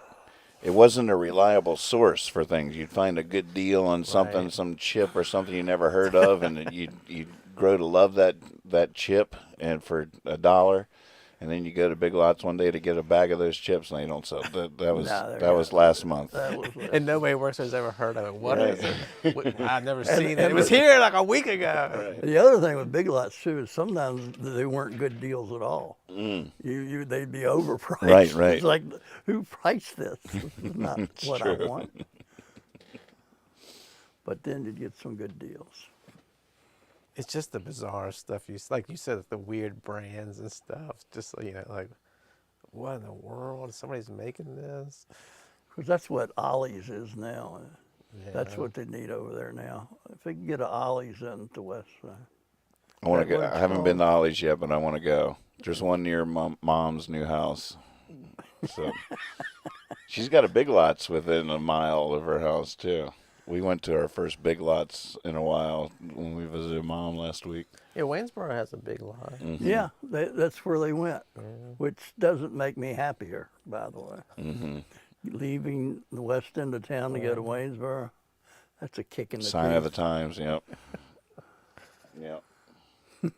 it wasn't a reliable source for things. You'd find a good deal on something, Right. some chip or something you never heard of, and you'd grow to love that chip, and for $1. And then you go to Big Lots one day to get a bag of those chips, and they don't sell. That was No, they're that was last month. That was And nobody works has ever heard of it. What is it? I've never seen it. and It was here like a week ago. The other thing with Big Lots too is sometimes they weren't good deals at all. They'd be overpriced. Right. It's like, who priced this? This is not what I true. want. But then you'd get some good deals. It's just the bizarre stuff. Like you said, the weird brands and stuff. Just like, what in the world? Somebody's making this? Because that's what Ollie's is now. That's Yeah. what they need over there now. If they can get an Ollie's in the west side. I want That to go. what I it's haven't been to called? Ollie's yet, but I want to go. There's one near Mom's new house. So she's got a Big Lots within a mile of her house too. We went to our first Big Lots in a while when we visited Mom last week. Yeah, Waynesboro has a big lot. Yeah, that's where they went, which doesn't make me happier, by the way. Mm-hmm. Leaving the west end of town to go to Waynesboro, that's a kick in the Sign of the teeth. times. Yep. Yep. Do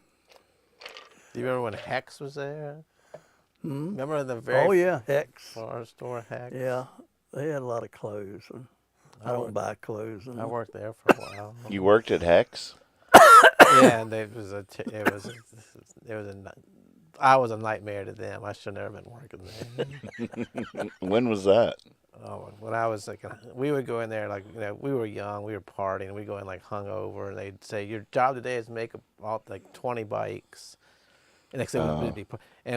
you remember when Hex was there? Remember the very Oh yeah, Hex. flower store Hex? Yeah, they had a lot of clothes. And I don't buy clothes. And I worked there for a while. You worked at Hex? Yeah, and I was a nightmare to them. I should never been working there. When was that? Oh, when I was like, we would go in there like, we were young, we were partying, we go in like hungover, and they'd say, your job today is make like 20 bikes. And next thing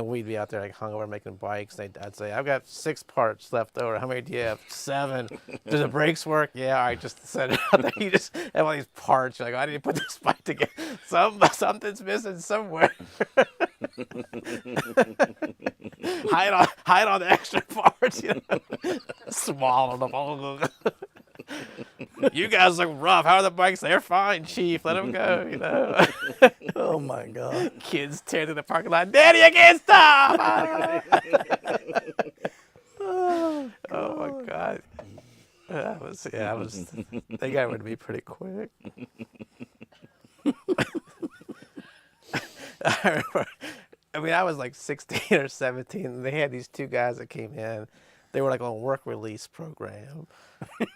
we'd be out there like hungover making bikes. And I'd say, I've got 6 parts left over. How many do you have? 7. Do the brakes work? Yeah, all right, just set it out there. You just have all these parts. You're like, I need to put this bike together. Something's missing somewhere. hide on the extra parts, you know. Swallow them all. You guys look rough. How are the bikes? They're fine, Chief. Let them go, you know. Oh my God. Kids tear through the parking lot. Daddy, I can't stop. Oh my God. I was. They got rid of me pretty quick. I was like 16 or 17, and they had these 2 guys that came in. They were like on a work release program,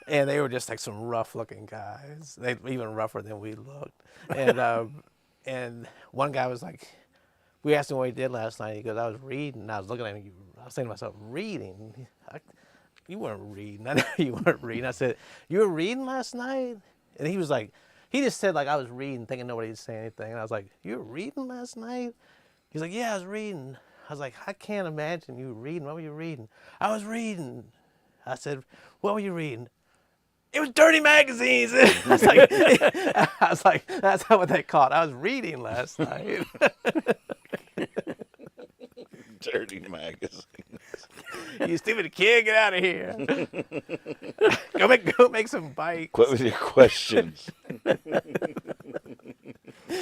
and they were just like some rough-looking guys. They even rougher than we looked. And one guy was like, we asked him what he did last night. He goes, I was reading. And I was looking at him. I was saying to myself, reading? You weren't reading. I know you weren't reading. I said, you were reading last night? And he was like, he just said like I was reading, thinking nobody would say anything. And I was like, you were reading last night? He's like, yeah, I was reading. I was like, I can't imagine you reading. What were you reading? I was reading. I said, what were you reading? It was dirty magazines. I was like, that's not what they call it. I was reading last night. Dirty magazines. You stupid kid, get out of here. Go make some bikes. Quit with your questions.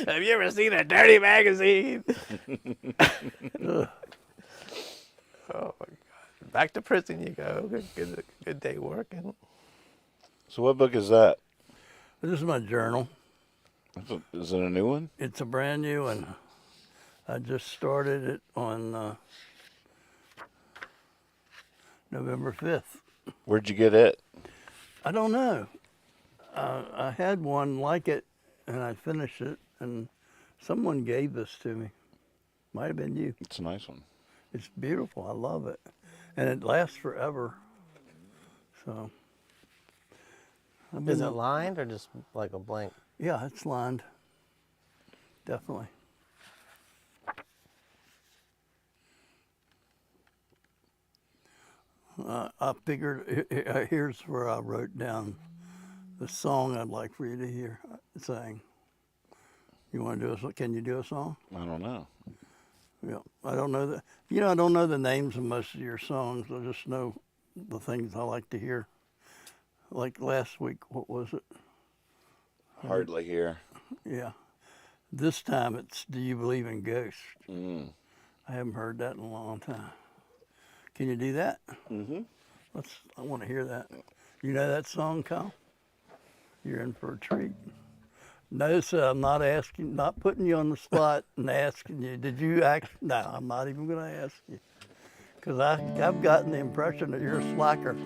Have you ever seen a dirty magazine? Oh my God. Back to prison you go. Good day working. So what book is that? This is my journal. Is it a new one? It's a brand new one. I just started it on November 5th. Where'd you get it? I don't know. I had one like it, and I finished it, and someone gave this to me. Might have been you. It's a nice one. It's beautiful. I love it. And it lasts forever. So. Is it lined or just like a blank? Yeah, it's lined. Definitely. I figured, here's where I wrote down the song I'd like for you to hear sing. You want to do a? Can you do a song? I don't know. Yeah, I don't know that. You know, I don't know the names of most of your songs. I just know the things I like to hear. Like last week, what was it? Hardly here. Yeah. This time it's Do You Believe in Ghosts? Mm. I haven't heard that in a long time. Can you do that? Mm-hmm. I want to hear that. You know that song, Kyle? You're in for a treat. Notice I'm not putting you on the spot and asking you, did you act? No, I'm not even going to ask you. Because I've gotten the impression that you're a slacker.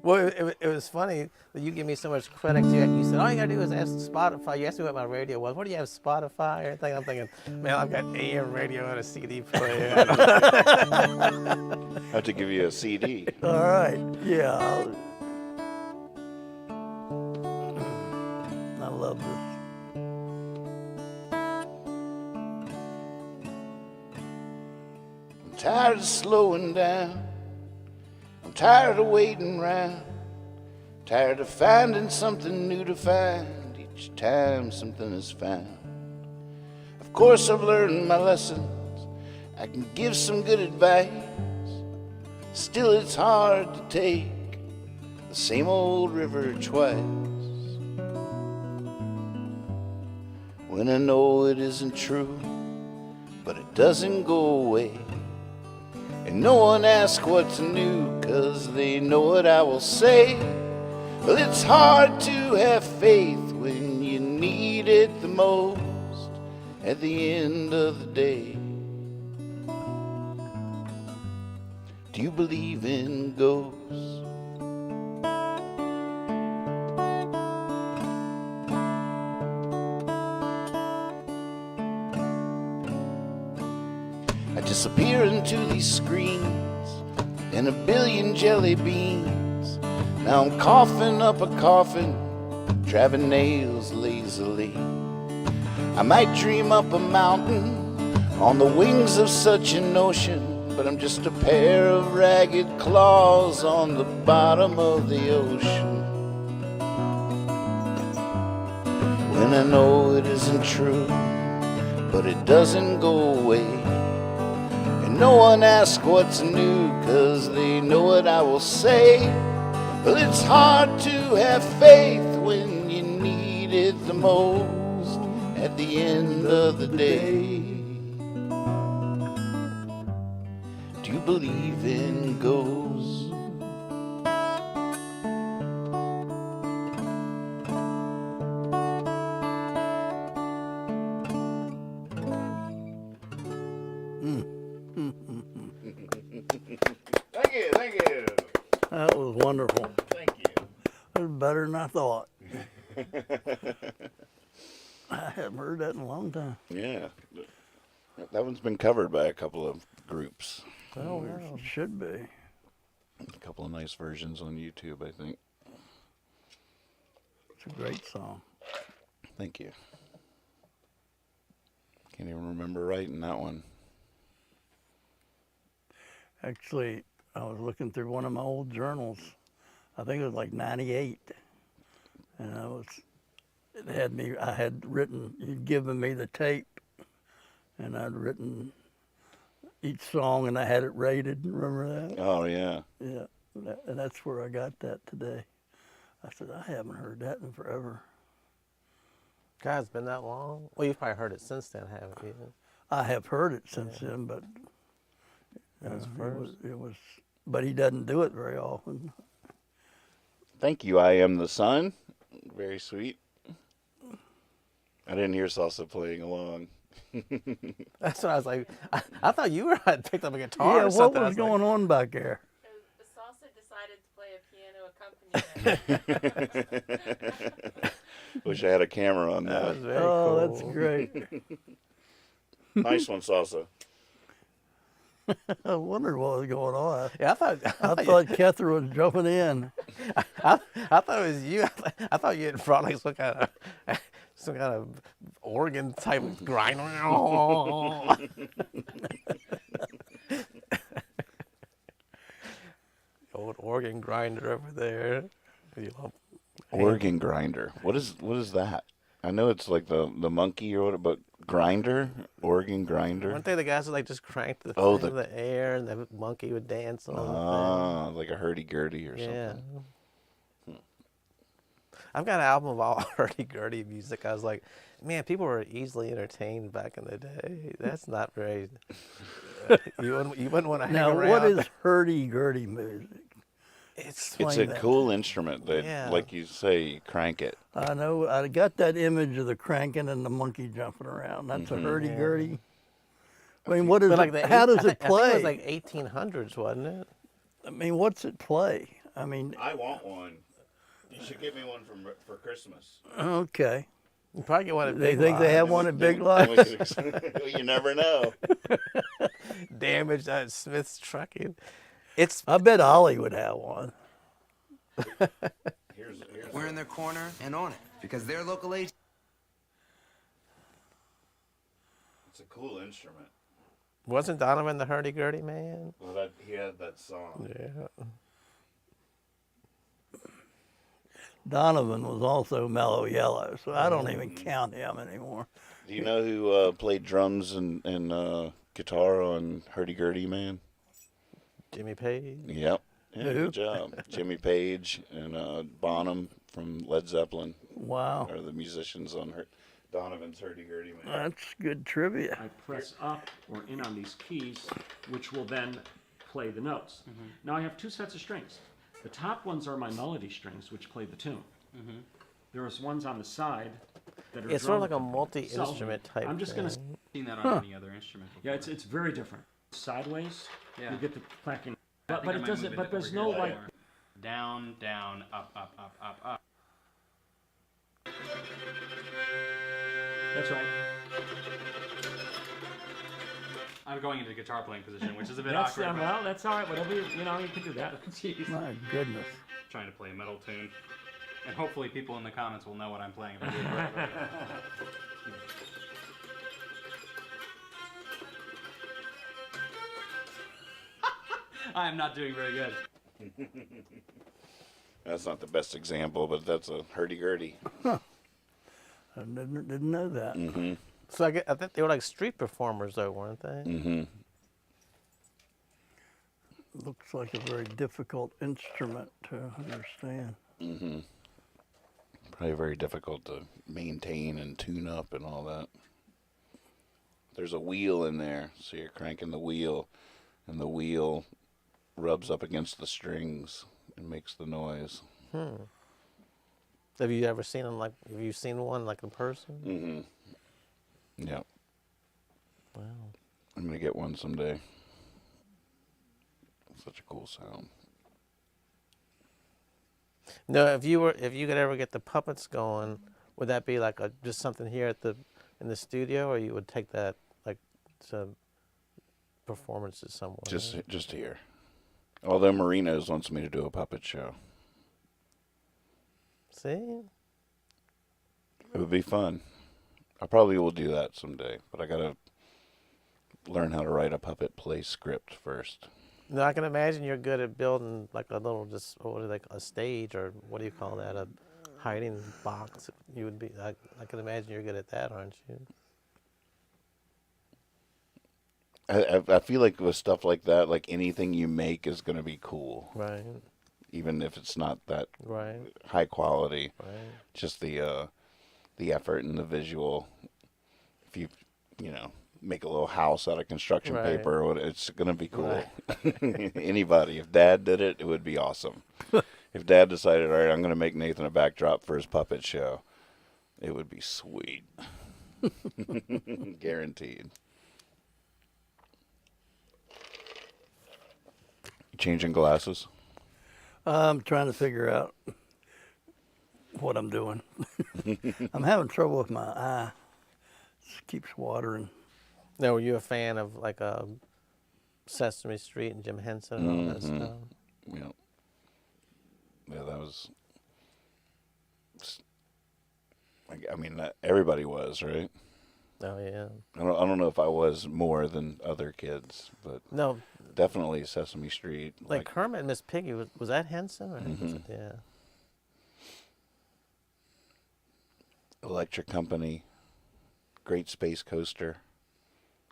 Well, it was funny that you give me so much credit. You said, all you got to do is ask Spotify. You asked me what my radio was. What do you have, Spotify or anything? I'm thinking, man, I've got AM radio and a CD player. I have to give you a CD. All right. Yeah. I love this. I'm tired of slowing down. I'm tired of waiting around. Tired of finding something new to find each time something is found. Of course I've learned my lessons. I can give some good advice. Still it's hard to take the same old river twice. When I know it isn't true, but it doesn't go away. And no one asks what's new, 'cause they know what I will say. Well, it's hard to have faith when you need it the most at the end of the day. Do you believe in ghosts? I disappear into these screens and a billion jelly beans. Now I'm coughing up a coffin, driving nails lazily. I might dream up a mountain on the wings of such an ocean, but I'm just a pair of ragged claws on the bottom of the ocean. When I know it isn't true, but it doesn't go away. And no one asks what's new, 'cause they know what I will say. Well, it's hard to have faith when you need it the most at the end of the day. Do you believe in ghosts? Thank you. That was wonderful. Thank you. That was better than I thought. I haven't heard that in a long time. Yeah. That one's been covered by a couple of groups. Oh, wow. It should be. A couple of nice versions on YouTube, I think. It's a great song. Thank you. Can't even remember writing that one. Actually, I was looking through one of my old journals. I think it was like 98. And I had written, you'd given me the tape, and I'd written each song and I had it rated. Remember that? Oh, yeah. Yeah. And that's where I got that today. I said, I haven't heard that in forever. God, it's been that long? Well, you've probably heard it since then, haven't you? I have heard it since then, but That was first. it was, but he doesn't do it very often. Thank you, I Am the Sun. Very sweet. I didn't hear Salsa playing along. That's what I was like. I thought you had picked up a guitar Yeah, or what something. was going on back there? The salsa decided to play a piano accompaniment. Wish I had a camera on That was that. very Oh, cool. that's great. Nice one, Salsa. I wondered what was going on. Yeah, I thought Kether was jumping in. I thought it was you. I thought you had brought like some kind of organ type grinder. Old organ grinder over there. You know, Organ grinder. What is that? I know it's like the monkey or whatever, but grinder? Organ grinder? weren't they the guys who like just cranked the Oh, thing in the air and the monkey would dance on Ah, like a hurdy-gurdy or the thing? Yeah. something. I've got an album of all hurdy-gurdy music. I was like, man, people were easily entertained back in the day. That's not very. You wouldn't want to hang Now, around. what is hurdy-gurdy music? It's It's Explain a that. cool instrument that, Yeah. like you say, you crank it. I know, I got that image of the cranking and the monkey jumping around. That's a hurdy-gurdy. I mean, what is but like it, the how does I it think it play? was like 1800s, wasn't it? I mean, what's it play? I mean, I want one. You should get me one for Christmas. okay. You probably get one at They Big think they Lots. have one at Big Then Lots? you never know. Damaged at Smith's Trucking. It's I bet Ollie would have one. We're in their corner and on it because their local agent. It's a cool instrument. wasn't Donovan the hurdy-gurdy man? Well, he had that song. Yeah. Donovan was also Mellow Yellow, so I don't even count him anymore. Do you know who played drums and guitar on Hurdy Gurdy Man? Jimmy Page. Yep. Yeah, Who? good job. Jimmy Page and Bonham from Led Zeppelin Wow. are the musicians on Donovan's Hurdy Gurdy Man. That's good trivia. I press up or in on these keys, which will then play the notes. Now I have two sets of strings. The top ones are my melody strings, which play the tune. There's ones on the side that are It's sort of like drum a multi-instrument So, type I'm just gonna thing. Seen that on any other instrument. yeah, it's very different. Sideways, Yeah. you get the clacking, I but think I it might doesn't. move it But there's over no here like. more. Down, down, up, up, up, up, up. That's right. I'm going into guitar playing position, which is a bit That's awkward. but- well, that's all right. Whatever you you can do that. Jeez. My goodness. Trying to play a metal tune. And hopefully people in the comments will know what I'm playing if I do it correctly. I am not doing very good. That's not the best example, but that's a hurdy-gurdy. I didn't know that. Mm-hmm. So I think they were like street performers, though, weren't they? Mm-hmm. Looks like a very difficult instrument to understand. Mm-hmm. Probably very difficult to maintain and tune up and all that. There's a wheel in there, so you're cranking the wheel, and the wheel rubs up against the strings and makes the noise. Have you ever seen them? Like, have you seen one like in person? Mm-hmm. Yep. Wow. I'm gonna get one someday. Such a cool sound. No, if you could ever get the puppets going, would that be like just something here in the studio, or you would take that like to performances somewhere? Just here. Although Marinos wants me to do a puppet show. See? It would be fun. I probably will do that someday, but I gotta learn how to write a puppet play script first. No, I can imagine you're good at building like a little like a stage, or what do you call that? A hiding box. You would be. I can imagine you're good at that, aren't you? I feel like with stuff like that, like anything you make is gonna be cool, Right. even if it's not that Right. high quality. Right. Just the effort and the visual. If you make a little house out of construction Right. paper, it's gonna be cool. Right. Anybody, if Dad did it, it would be awesome. If Dad decided, all right, I'm gonna make Nathan a backdrop for his puppet show, it would be sweet. Guaranteed. Changing glasses? I'm trying to figure out what I'm doing. I'm having trouble with my eye. It keeps watering. Now, were you a fan of like Sesame Street and Jim Henson and all that stuff? Yeah. Yeah, that was. I mean, everybody was, right? Oh yeah. I don't know if I was more than other kids, but No, definitely Sesame Street. like Kermit and Miss Piggy, was that Henson? Or was it, yeah. Electric Company, Great Space Coaster.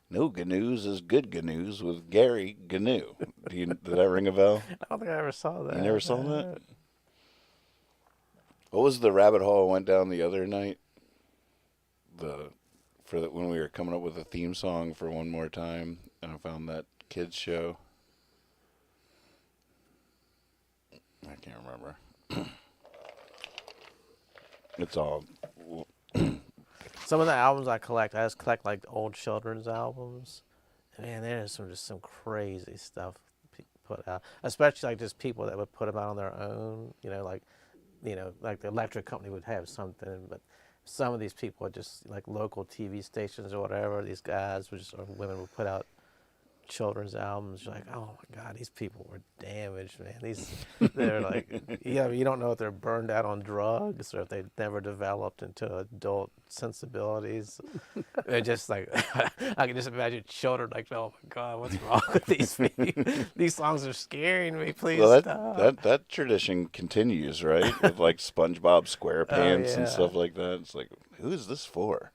No Gnu's is good Gnu's with Gary Gnu. Did that ring a bell? I don't think I ever saw that. You never saw that? What was the rabbit hole I went down the other night? When we were coming up with a theme song for One More Time, and I found that kids show. I can't remember. It's all. Some of the albums I just collect like old children's albums. Man, there's some crazy stuff put out, especially like just people that would put them out on their own. Like the Electric Company would have something, but some of these people are just like local TV stations or whatever. These guys or women would put out children's albums. You're like, oh my God, these people were damaged, man. They're like, you don't know if they're burned out on drugs or if they never developed into adult sensibilities. They're just like, I can just imagine children like, oh my God, what's wrong with these people? These songs are scaring me. Please stop. That tradition continues, right? With like SpongeBob SquarePants and stuff like that. It's like, who is this for?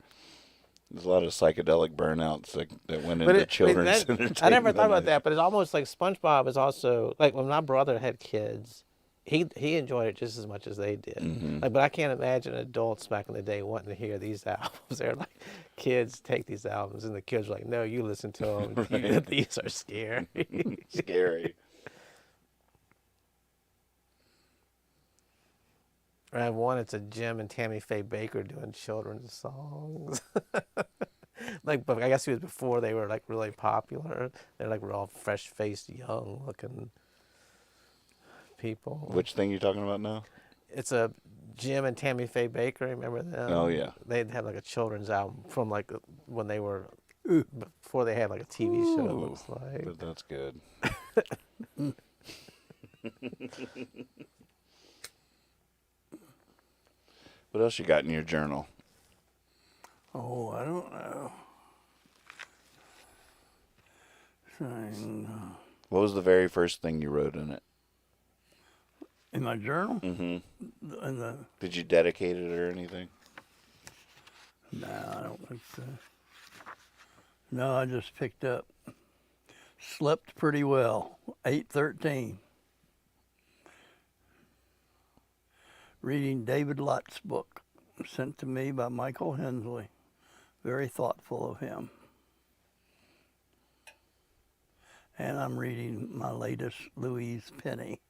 There's a lot of psychedelic burnouts that went into children's entertainment. I never thought about that, but it's almost like SpongeBob is also like when my brother had kids, he enjoyed it just as much as they did. Mm-hmm. Like, but I can't imagine adults back in the day wanting to hear these albums. They're like, kids take these albums, and the kids are like, no, you listen to them. Right. These are scary. Scary. I have one. It's a Jim and Tammy Faye Baker doing children's songs. But I guess it was before they were like really popular. They're like real fresh-faced, young-looking people. Which thing you talking about now? It's a Jim and Tammy Faye Baker. Remember them? Oh yeah. They'd have like a children's album from like when they were before they had like a TV show. It looks like. But that's good. What else you got in your journal? Oh, I don't know. What was the very first thing you wrote in it? In my journal? Mm-hmm. In the, Did you dedicate it or anything? no, I don't think so. No, I just picked up. Slept pretty well. 8:13. Reading David Lott's book, sent to me by Michael Hensley. Very thoughtful of him. And I'm reading my latest Louise Penny.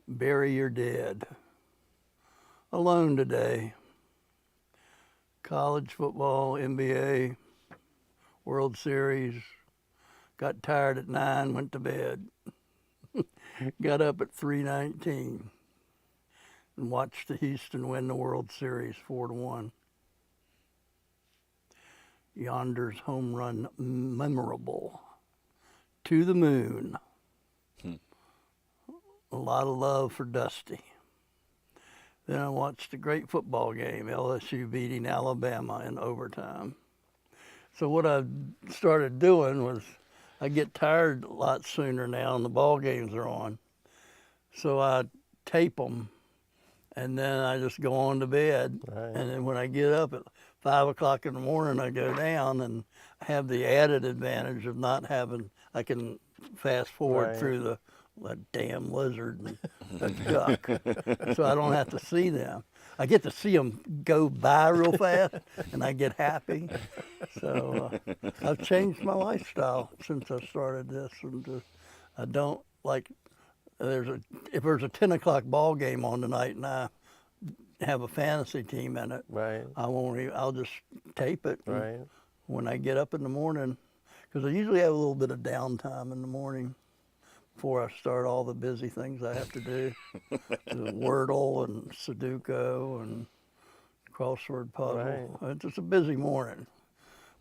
Bury Your Dead. Alone today. College football, NBA, World Series. Got tired at 9, went to bed. Got up at 3:19 and watched the Houston win the World Series 4-1. Yonder's home run memorable. To the moon. A lot of love for Dusty. Then I watched a great football game, LSU beating Alabama in overtime. So what I started doing was, I get tired a lot sooner now and the ball games are on. So I tape them and then I just go on to bed. Right. And then when I get up at 5 o'clock in the morning, I go down and have the added advantage of not having, I can fast forward Right. through that damn lizard and the duck. So I don't have to see them. I get to see them go by real fast and I get happy. So I've changed my lifestyle since I started this. And I don't like, if there's a 10 o'clock ball game on tonight and I have a fantasy team in it, Right. I'll just tape it. And Right. when I get up in the morning, because I usually have a little bit of downtime in the morning before I start all the busy things I have to do. The Wordle and Sudoku and crossword puzzle. Right. It's just a busy morning.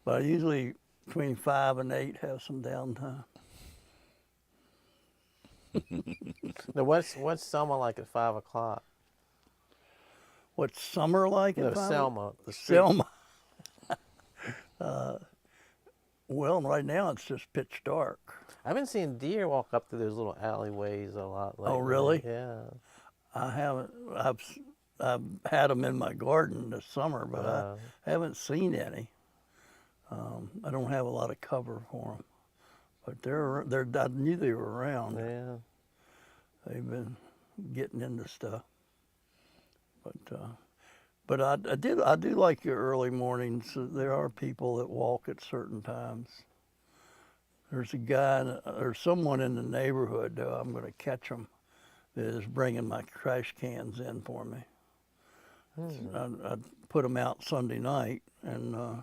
But I usually, between 5 and 8, have some downtime. Now, what's Selma like at 5 o'clock? What's summer like? No, at 5? Selma. The street. Selma. Well, right now it's just pitch dark. I've been seeing deer walk up through those little alleyways a lot lately. Oh, really? Yeah. I haven't. I've had them in my garden this summer, but I haven't seen any. I don't have a lot of cover for them, but they're. I knew they were around. Yeah. They've been getting into stuff, but I do like your early mornings. There are people that walk at certain times. There's a guy, or someone in the neighborhood, though, I'm going to catch them, that is bringing my trash cans in for me. I put them out Sunday night, and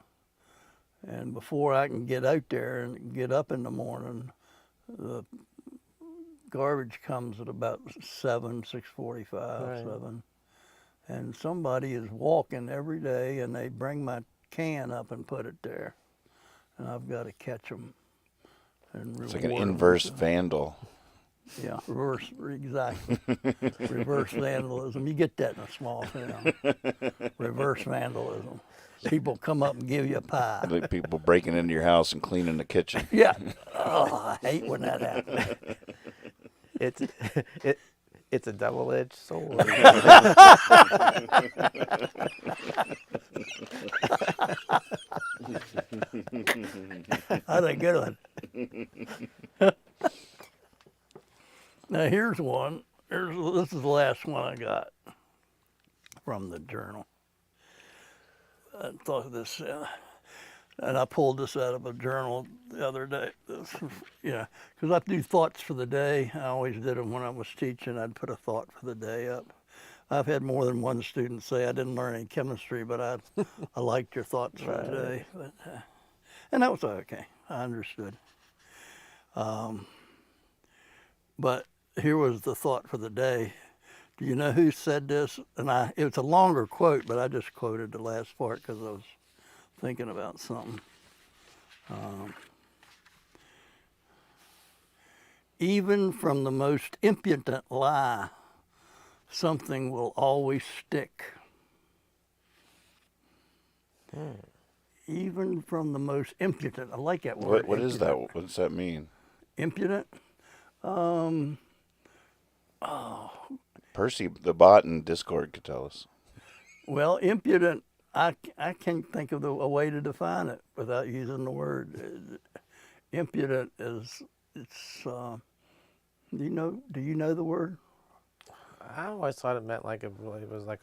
before I can get out there and get up in the morning, the garbage comes at about 6:45, Right. 7. And somebody is walking every day, and they bring my can up and put it there. And I've got to catch them. And It's like an reward 'em. inverse vandal. Yeah, exactly. Reverse vandalism. You get that in a small town. Reverse vandalism. People come up and give you a pie. Like people breaking into your house and cleaning the kitchen. Yeah. Oh, I hate when that happens. It's a double-edged sword. That's a good one. Now here's one. This is the last one I got from the journal. I thought this, and I pulled this out of a journal the other day. Yeah, because I do thoughts for the day. I always did them when I was teaching. I'd put a thought for the day up. I've had more than one student say, I didn't learn any chemistry, but I liked your thoughts for the day. But, and that was okay. I understood. But here was the thought for the day. Do you know who said this? And it's a longer quote, but I just quoted the last part because I was thinking about something. Even from the most impudent lie, something will always stick. even from the most impudent. I like that word. What is that? impudent. What does that mean? Impudent. Percy, the bot in Discord, could tell us. Well, impudent. I can't think of a way to define it without using the word. Impudent is it's. Do you know the word? I always thought it meant like it was like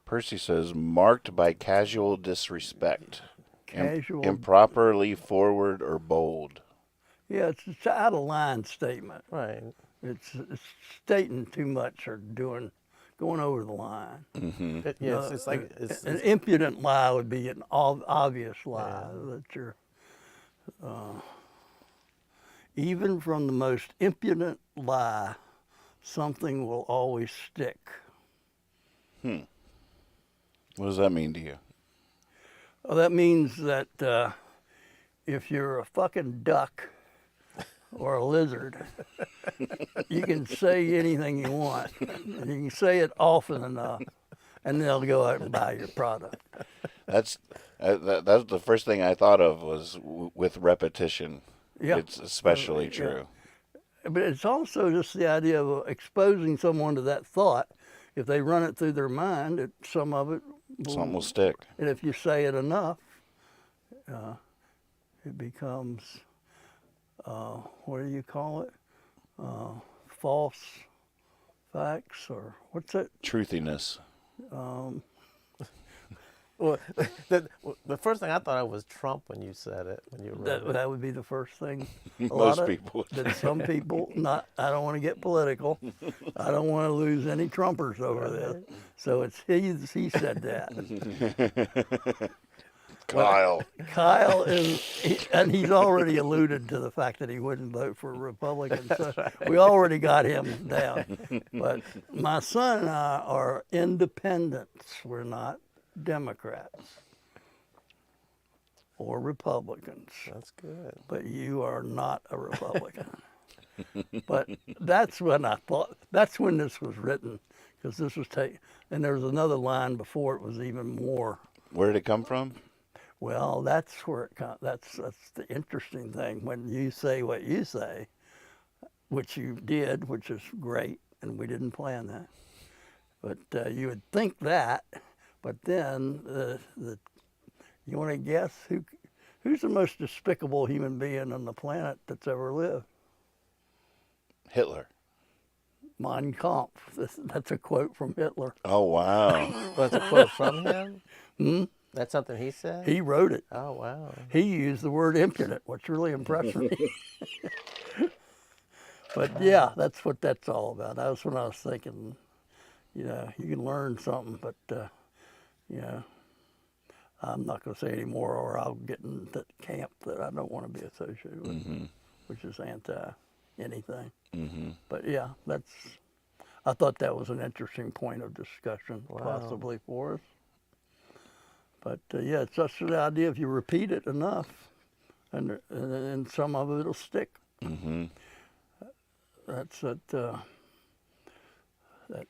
Percy says, marked by casual disrespect, Casual. improperly forward or bold. Yeah, it's an out of line statement. right. It's stating too much or going over the line. It's like An impudent lie would be an obvious lie that you're. Even from the most impudent lie, something will always stick. What does that mean to you? Well, that means that if you're a fucking duck or a lizard, you can say anything you want. You can say it often enough, and they'll go out and buy your product. That's the first thing I thought of was with repetition. Yeah. It's especially true. But it's also just the idea of exposing someone to that thought. If they run it through their mind, some of it Something will stick. And if you say it enough, it becomes, what do you call it? False facts, or what's that? Truthiness. well, the first thing I thought of was Trump when you said it when you read it. That would be the first thing. Most people. That some people, I don't want to get political. I don't want to lose any Trumpers over this. So it's he said that. Kyle. Kyle and he's already alluded to the fact that he wouldn't vote for a Republican. So we already got him down. But my son and I are independents. We're not Democrats or Republicans. That's good. But you are not a Republican. But that's when I thought, that's when this was written, because this was taken, and there was another line before it was even more. Where did it come from? Well, that's where it comes. That's the interesting thing. When you say what you say, which you did, which is great, and we didn't plan that. But you would think that, but then you want to guess who's the most despicable human being on the planet that's ever lived? Hitler. Mein Kampf. That's a quote from Hitler. Oh, wow. Was it a quote from him? Hmm? That's something he said? He wrote it. Oh, wow. He used the word impudent, which really impressed me. But yeah, that's what that's all about. That was when I was thinking, you can learn something, but I'm not going to say any more, or I'll get in that camp that I don't want to be associated with, which is anti-anything. But yeah, I thought that was an interesting point of discussion, possibly for us. But yeah, it's just the idea if you repeat it enough, and some of it'll stick. That's that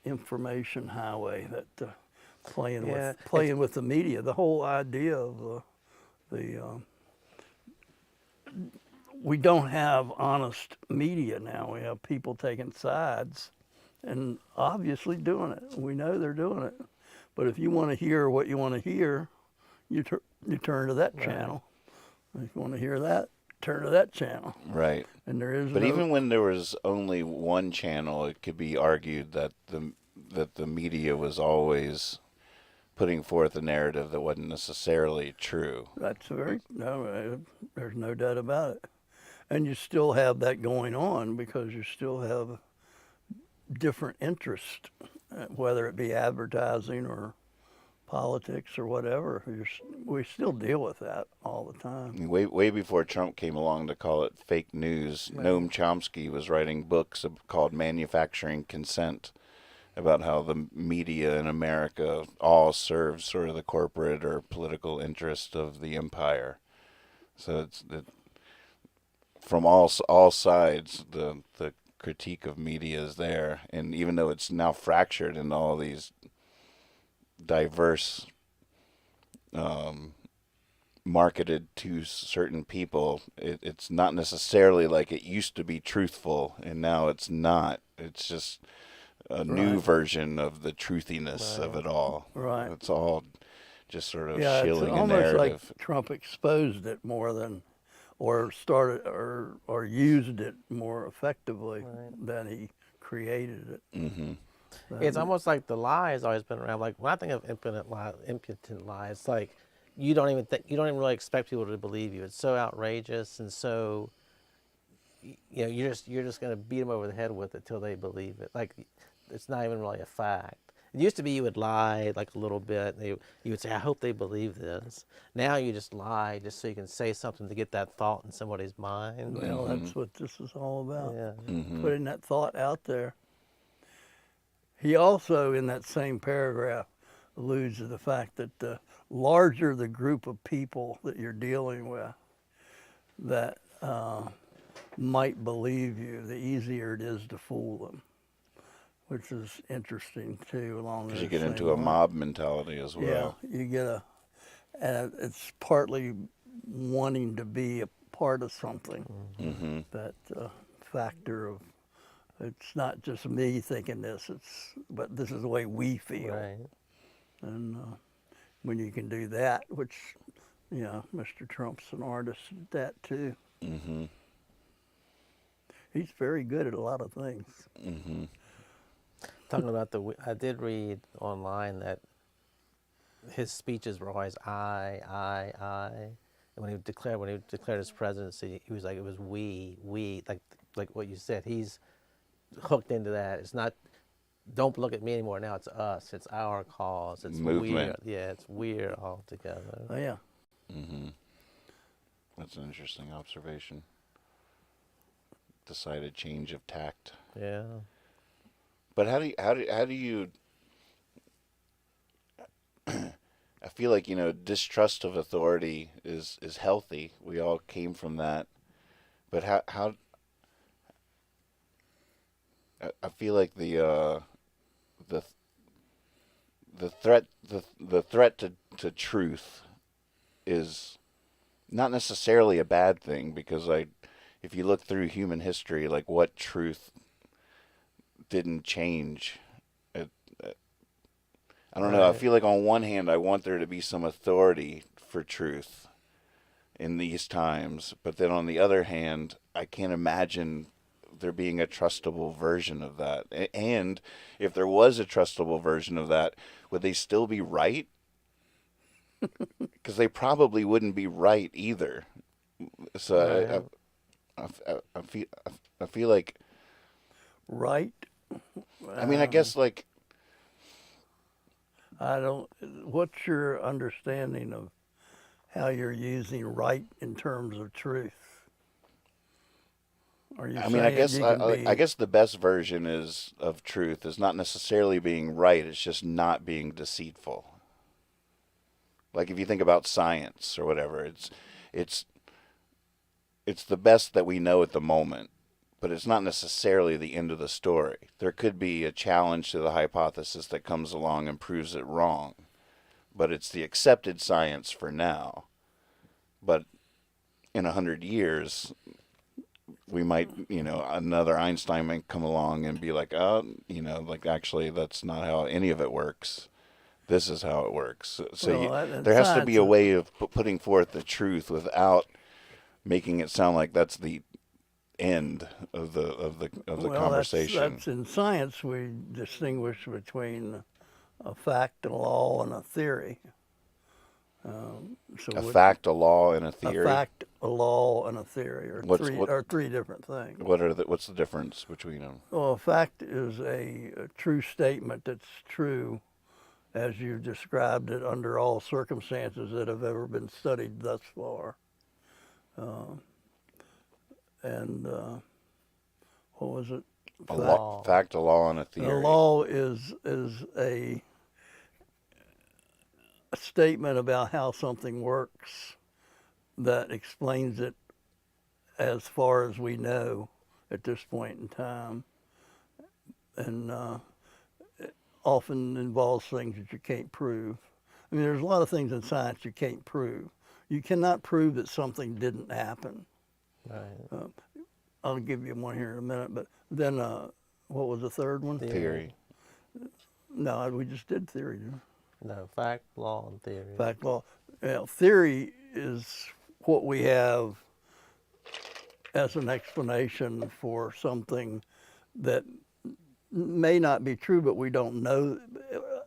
information highway that playing with the media. The whole idea of we don't have honest media now. We have people taking sides and obviously doing it. We know they're doing it. But if you want to hear what you want to hear, you turn to that channel. If you want to hear that, turn to that channel. Right. And there is But even when there was only one channel, it could be argued that the media was always putting forth a narrative that wasn't necessarily true. That's there's no doubt about it. And you still have that going on because you still have different interests, whether it be advertising or politics or whatever. We still deal with that all the time. Way before Trump came along to call it fake news, Noam Chomsky was writing books called Manufacturing Consent, about how the media in America all serves sort of the corporate or political interest of the empire. So from all sides, the critique of media is there, and even though it's now fractured into all these diverse marketed to certain people, it's not necessarily like it used to be truthful and now it's not. It's just a new Right. version of the truthiness of it all. Right. It's all just sort of Yeah, it's shilling a almost like narrative. Trump exposed it more than, or started, or used it more effectively than he created it. Mm-hmm. It's almost like the lie has always been around. Like when I think of impotent lie, it's like you don't even really expect people to believe you. It's so outrageous and so, you know, you're just gonna beat them over the head with it till they believe it. Like it's not even really a fact. It used to be you would lie like a little bit. And you would say, I hope they believe this. Now you just lie just so you can say something to get that thought in somebody's mind. Well, that's what this is all about. Yeah. Mm-hmm. Putting that thought out there. He also, in that same paragraph, alludes to the fact that the larger the group of people that you're dealing with that might believe you, the easier it is to fool them, which is interesting too. Along Because you those get into same a lines. mob mentality as well. Yeah, you get and it's partly wanting to be a part of something. Mm-hmm. That factor of it's not just me thinking this, but this is the way we feel. Right. And when you can do that, which, you know, Mr. Trump's an artist at that too. Mm-hmm. He's very good at a lot of things. Mm-hmm. Talking about I did read online that his speeches were always I. And when he declared his presidency, he was like, it was we, like what you said. He's hooked into that. It's not, don't look at me anymore. Now it's us. It's our cause. It's Movement. Yeah, it's we're all together. Oh yeah. Mm-hmm. That's an interesting observation. Decided change of tact. Yeah. But how do you I feel like, you know, distrust of authority is healthy. We all came from that. But how I feel like the threat to truth is not necessarily a bad thing, because if you look through human history, like what truth didn't change. I don't know. I feel like on one hand, I want there to be some authority for truth in these times, but then on the other hand, I can't imagine there being a trustable version of that. And if there was a trustable version of that, would they still be right? Because they probably wouldn't be right either. So I feel like, Right. I mean, I guess like, What's your understanding of how you're using right in terms of truth? Are you I mean, I saying guess you can I be- guess the best version of truth is not necessarily being right. It's just not being deceitful. Like if you think about science or whatever, it's the best that we know at the moment, but it's not necessarily the end of the story. There could be a challenge to the hypothesis that comes along and proves it wrong, but it's the accepted science for now. But in 100 years, we might, you know, another Einstein might come along and be like, oh, you know, like actually that's not how any of it works. This is how it works. So Well, there has to be a science- way of putting forth the truth without making it sound like that's the end of the conversation. That's in science we distinguish between a fact, a law, and a theory. A fact, a law, and a theory. A fact, a law, and a theory are three different things. What's the difference between them? Well, a fact is a true statement that's true as you've described it under all circumstances that have ever been studied thus far. What was it? Fact, a law, and a A theory. law is a statement about how something works that explains it as far as we know at this point in time, and it often involves things that you can't prove. I mean, there's a lot of things in science you can't prove. You cannot prove that something didn't happen. Right. I'll give you one here in a minute, but then what was the third one? Theory. No, we just did theory. Didn't we? No, fact, law, and theory. Fact, law. Theory is what we have as an explanation for something that may not be true, but we don't know.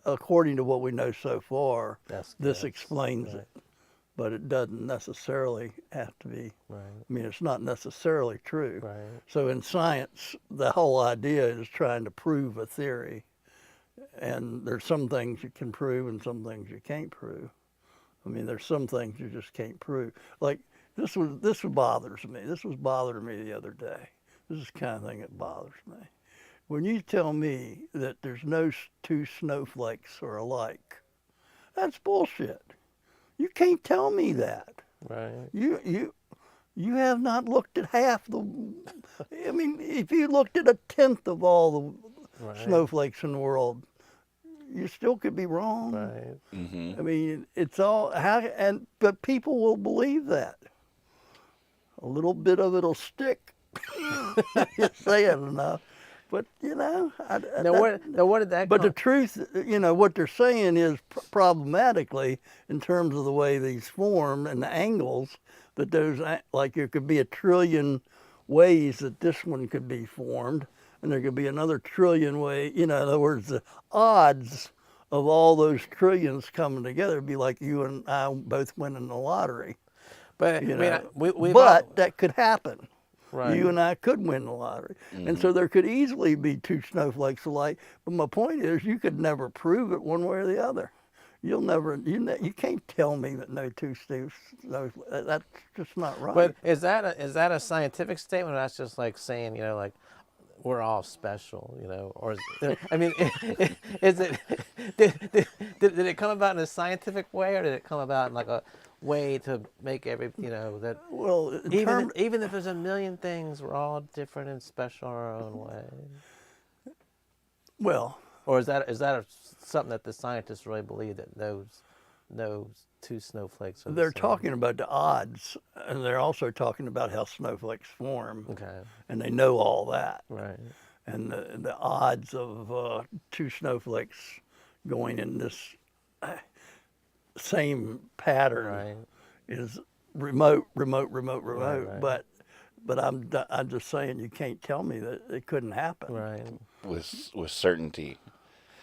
According to what we know so far, That's this correct. explains Right. it. But it doesn't necessarily have to be. Right. I mean, it's not necessarily true. Right. So in science, the whole idea is trying to prove a theory. And there's some things you can prove and some things you can't prove. I mean, there's some things you just can't prove. Like this bothers me. This was bothering me the other day. This is the kind of thing that bothers me. When you tell me that there's no two snowflakes are alike, that's bullshit. You can't tell me that. Right. You have not looked at half the. I mean, if you looked at a tenth of all the Right. snowflakes in the world, you still could be wrong. Right. Mm-hmm. I mean, it's all but people will believe that. A little bit of it'll stick. You say it enough, but you know. Now, what did that? But the truth, you know, what they're saying is problematically in terms of the way these form and the angles, that those, like there could be a trillion ways that this one could be formed, and there could be another trillion way, you know, in other words, the odds of all those trillions coming together would be like you and I both winning the lottery. But You I mean, know. we've But all, that could happen. right. You and I could win the lottery. And so there could easily be two snowflakes alike. But my point is, you could never prove it one way or the other. You'll never, you can't tell me that no two snowflakes, that's just not right. But is that a scientific statement, or that's just like saying, you know, like we're all special, you know, or I mean, is it did it come about in a scientific way, or did it come about in like a way to make you know, that Well, even if there's a million things, we're all different and special in our own way? well, Or is that something that the scientists really believe, that those two snowflakes are the they're same? talking about the odds, and they're also talking about how snowflakes form, Okay. and they know all that. Right. And the odds of two snowflakes going in this same pattern Right. is remote. right. But I'm just saying, you can't tell me that it couldn't happen. Right. With certainty.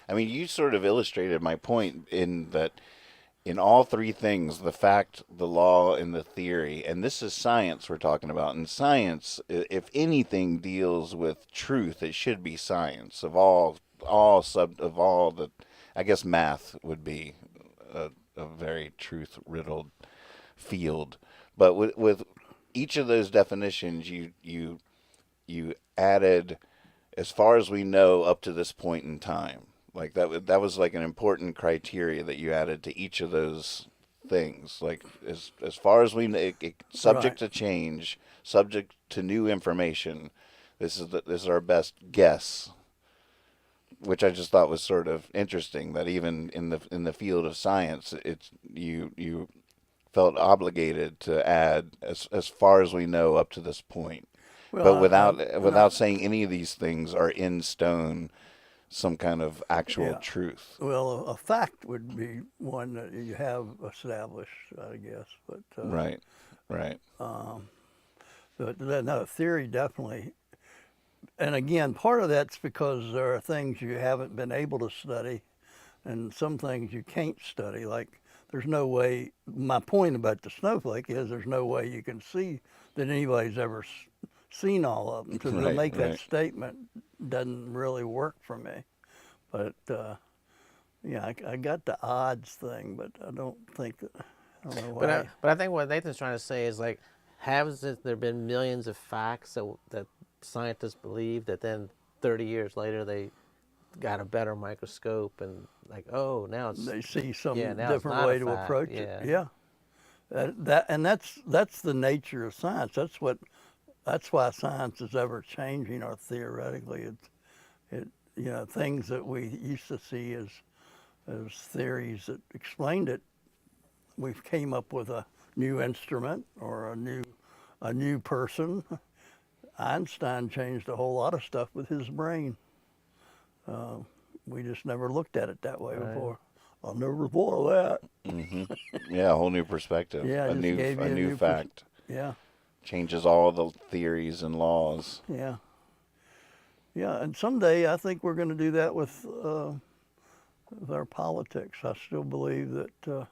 I mean, you sort of illustrated my point in that in all three things, the fact, the law, and the theory, and this is science we're talking about. And science, if anything deals with truth, it should be science. Of all the, I guess math would be a very truth-riddled field. But with each of those definitions, you added, as far as we know, up to this point in time. Like that was like an important criteria that you added to each of those things. Like as far as we know, subject to change, subject to new information. This is our best guess, which I just thought was sort of interesting. That even in the field of science, you felt obligated to add as far as we know up to this point, but without saying any of these things are in stone. Some kind of actual truth. Well, a fact would be one that you have established, I guess. But Right. But no, theory definitely. And again, part of that's because there are things you haven't been able to study, and some things you can't study. Like there's no way. My point about the snowflake is there's no way you can see that anybody's ever seen all of them. So to make that statement doesn't really work for me. But yeah, I got the odds thing, but I don't know why. But I think what Nathan's trying to say is, like, there been millions of facts that scientists believe that then 30 years later they got a better microscope and like, oh, now it's, they see some now it's different not way a to fact. approach it. Yeah. That's the nature of science. That's why science is ever changing, or theoretically things that we used to see as theories that explained it we've came up with a new instrument or a new person. Einstein changed a whole lot of stuff with his brain. We just never looked at it that way before. I never thought of that. Yeah, a whole new perspective. Yeah, a just new gave you a a new new fact. Yeah, Changes all the theories and laws. yeah. Yeah, and someday I think we're going to do that with our politics. I still believe that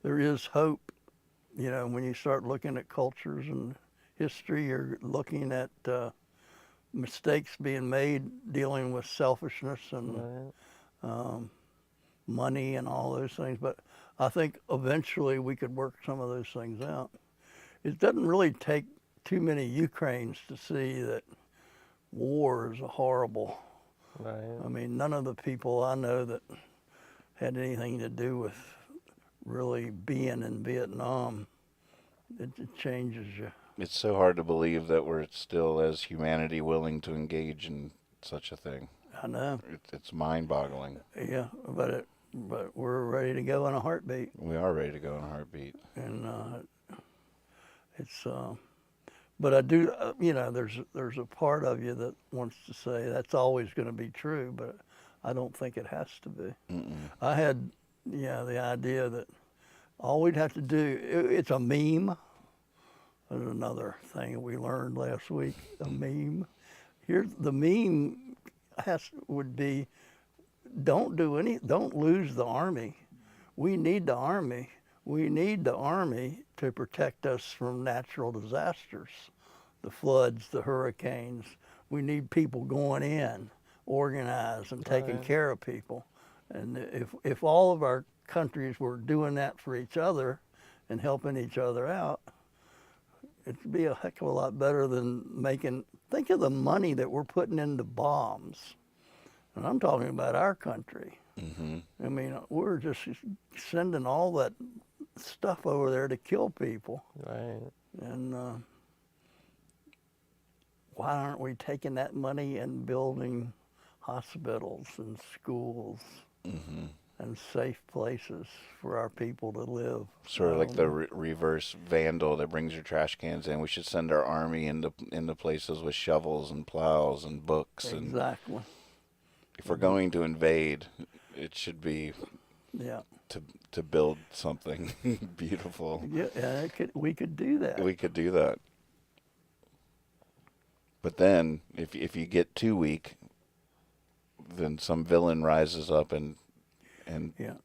there is hope. You know, when you start looking at cultures and history, you're looking at mistakes being made dealing with selfishness and money and all those things. But I think eventually we could work some of those things out. It doesn't really take too many Ukraines to see that war is horrible. Right. I mean, none of the people I know that had anything to do with really being in Vietnam, it changes you. It's so hard to believe that we're still, as humanity, willing to engage in such a thing. I know. It's mind-boggling. Yeah, but we're ready to go in a heartbeat. We are ready to go in a heartbeat. And it's but I do you know, there's a part of you that wants to say that's always going to be true, but I don't think it has to be. I had the idea that all we'd have to do, it's a meme. There's another thing we learned last week, a meme. Here's the meme would be, don't lose the Army. We need the Army. We need the Army to protect us from natural disasters, the floods, the hurricanes. We need people going in, organized and taking care of people. And if all of our countries were doing that for each other and helping each other out, it'd be a heck of a lot better than think of the money that we're putting into bombs. And I'm talking about our country. I mean, we're just sending all that stuff over there to kill people. Right. And why aren't we taking that money and building hospitals and schools and safe places for our people to live? Sort of like the reverse vandal that brings your trash cans in. We should send our army into places with shovels and plows and books. Exactly. And if we're going to invade, it should be to build something beautiful. Yeah, we could do that. We could do that. But then, if you get too weak, then some villain rises up and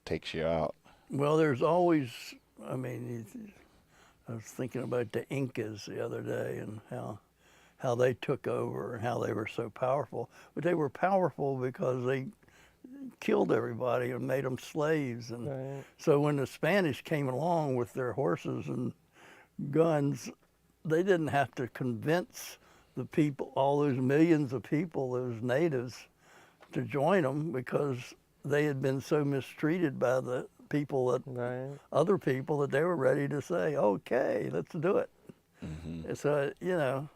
takes you out. Well, there's always, I mean, I was thinking about the Incas the other day and how they took over and how they were so powerful. But they were powerful because they killed everybody and made them slaves. And so when the Spanish came along with their horses and guns, they didn't have to convince the people, all those millions of people, those natives, to join them because they had been so mistreated by the people other people that they were ready to say, okay, let's do it. So, you know,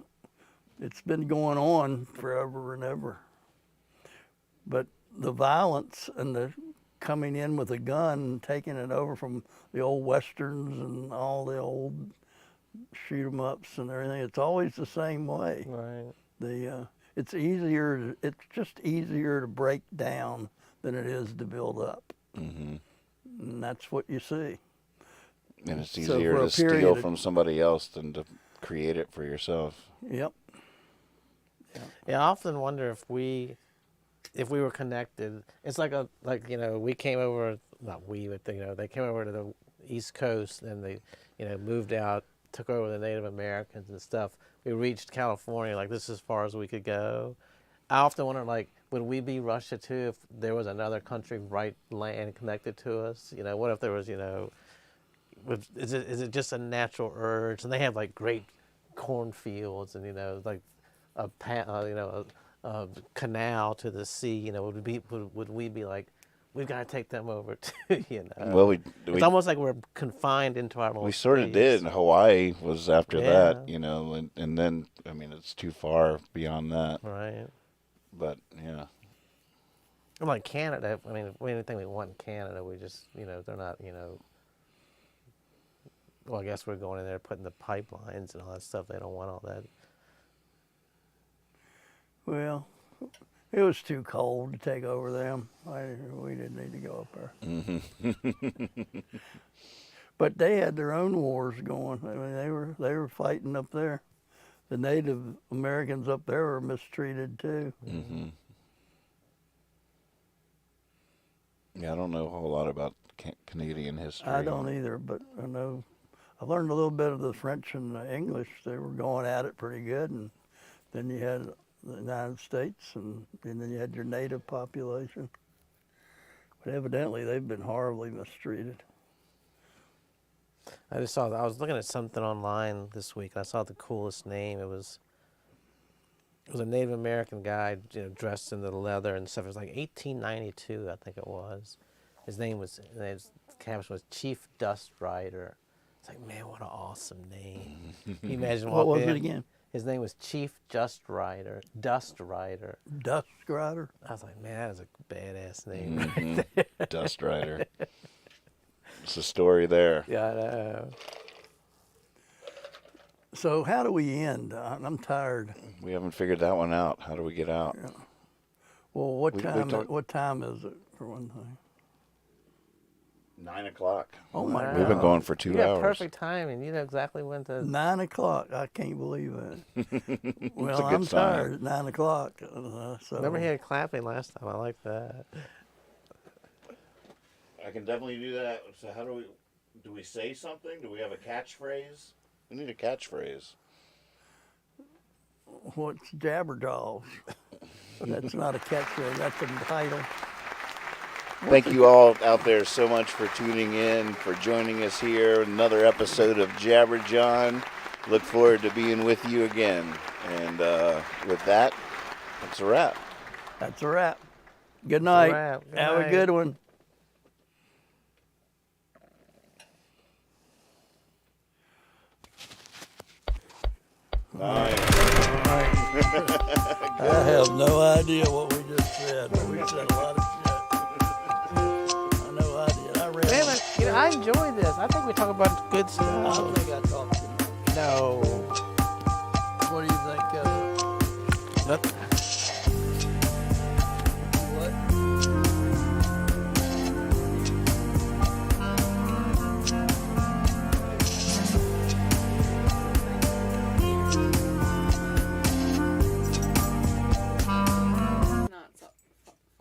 it's been going on forever and ever. But the violence and the coming in with a gun and taking it over from the old westerns and all the old shoot 'em ups and everything, it's always the same way. Right. It's just easier to break down than it is to build up. And that's what you see. And it's easier to steal from somebody else than to create it for yourself. Yep. Yeah, I often wonder if we were connected. It's like we came over, not we, but they came over to the East Coast and they moved out, took over the Native Americans and stuff. We reached California, like this is as far as we could go. I often wonder, like, would we be Russia too if there was another country right land connected to us? What if there was, is it just a natural urge? And they have like great cornfields and like a canal to the sea. Would we be like, we've got to take them over too? Well, it's almost like we're confined into our little we sort of space. did. Hawaii was after that, and then I mean it's too far beyond that. Right. But yeah. Like Canada, I mean, anything we want in Canada, we just, they're not, Well, I guess we're going in there putting the pipelines and all that stuff. They don't want all that. Well, it was too cold to take over them. We didn't need to go up there. But they had their own wars going. I mean, they were fighting up there. The Native Americans up there were mistreated too. Yeah, I don't know a whole lot about Canadian history. I don't either, but I know I learned a little bit of the French and the English. They were going at it pretty good, and then you had the United States, and then you had your native population. But evidently, they've been horribly mistreated. I was looking at something online this week, and I saw the coolest name. It was a Native American guy, dressed in the leather and stuff. It was like 1892, I think it was. His caption was Chief Dust Rider. It's like, man, what an awesome name. Can you imagine What was walking it in? again? His name was Chief Dust Rider. Dust Rider. Dust Rider? I was like, man, that is a badass name right there. Dust Rider. It's a story there. Yeah, I know. So how do we end? I'm tired. We haven't figured that one out. How do we get out? Yeah. Well, what We time? talked- What time is it for one thing? 9 o'clock. Oh my We've been God. going for 2 You got hours. perfect timing. You know exactly when to. 9 o'clock. I can't believe it. Well, a good I'm sign. tired at 9 o'clock. So Remember he had clapping last time. I like that. I can definitely do that. So how do we say something? Do we have a catchphrase? We need a catchphrase. what's Jabberjaws? That's not a catchphrase. That's a title. Thank you all out there so much for tuning in, for joining us here. Another episode of Jabber John. Look forward to being with you again. And with that, that's a wrap. That's a wrap. Good night. wrap. Good Have night. a good one. Nice. I have no idea what we just said, but we said a lot of shit. I know I did. I read. Man, I enjoyed this. I think we talk about good I stuff. don't think I talked to you. No. What do you think, Kevin? Nothing.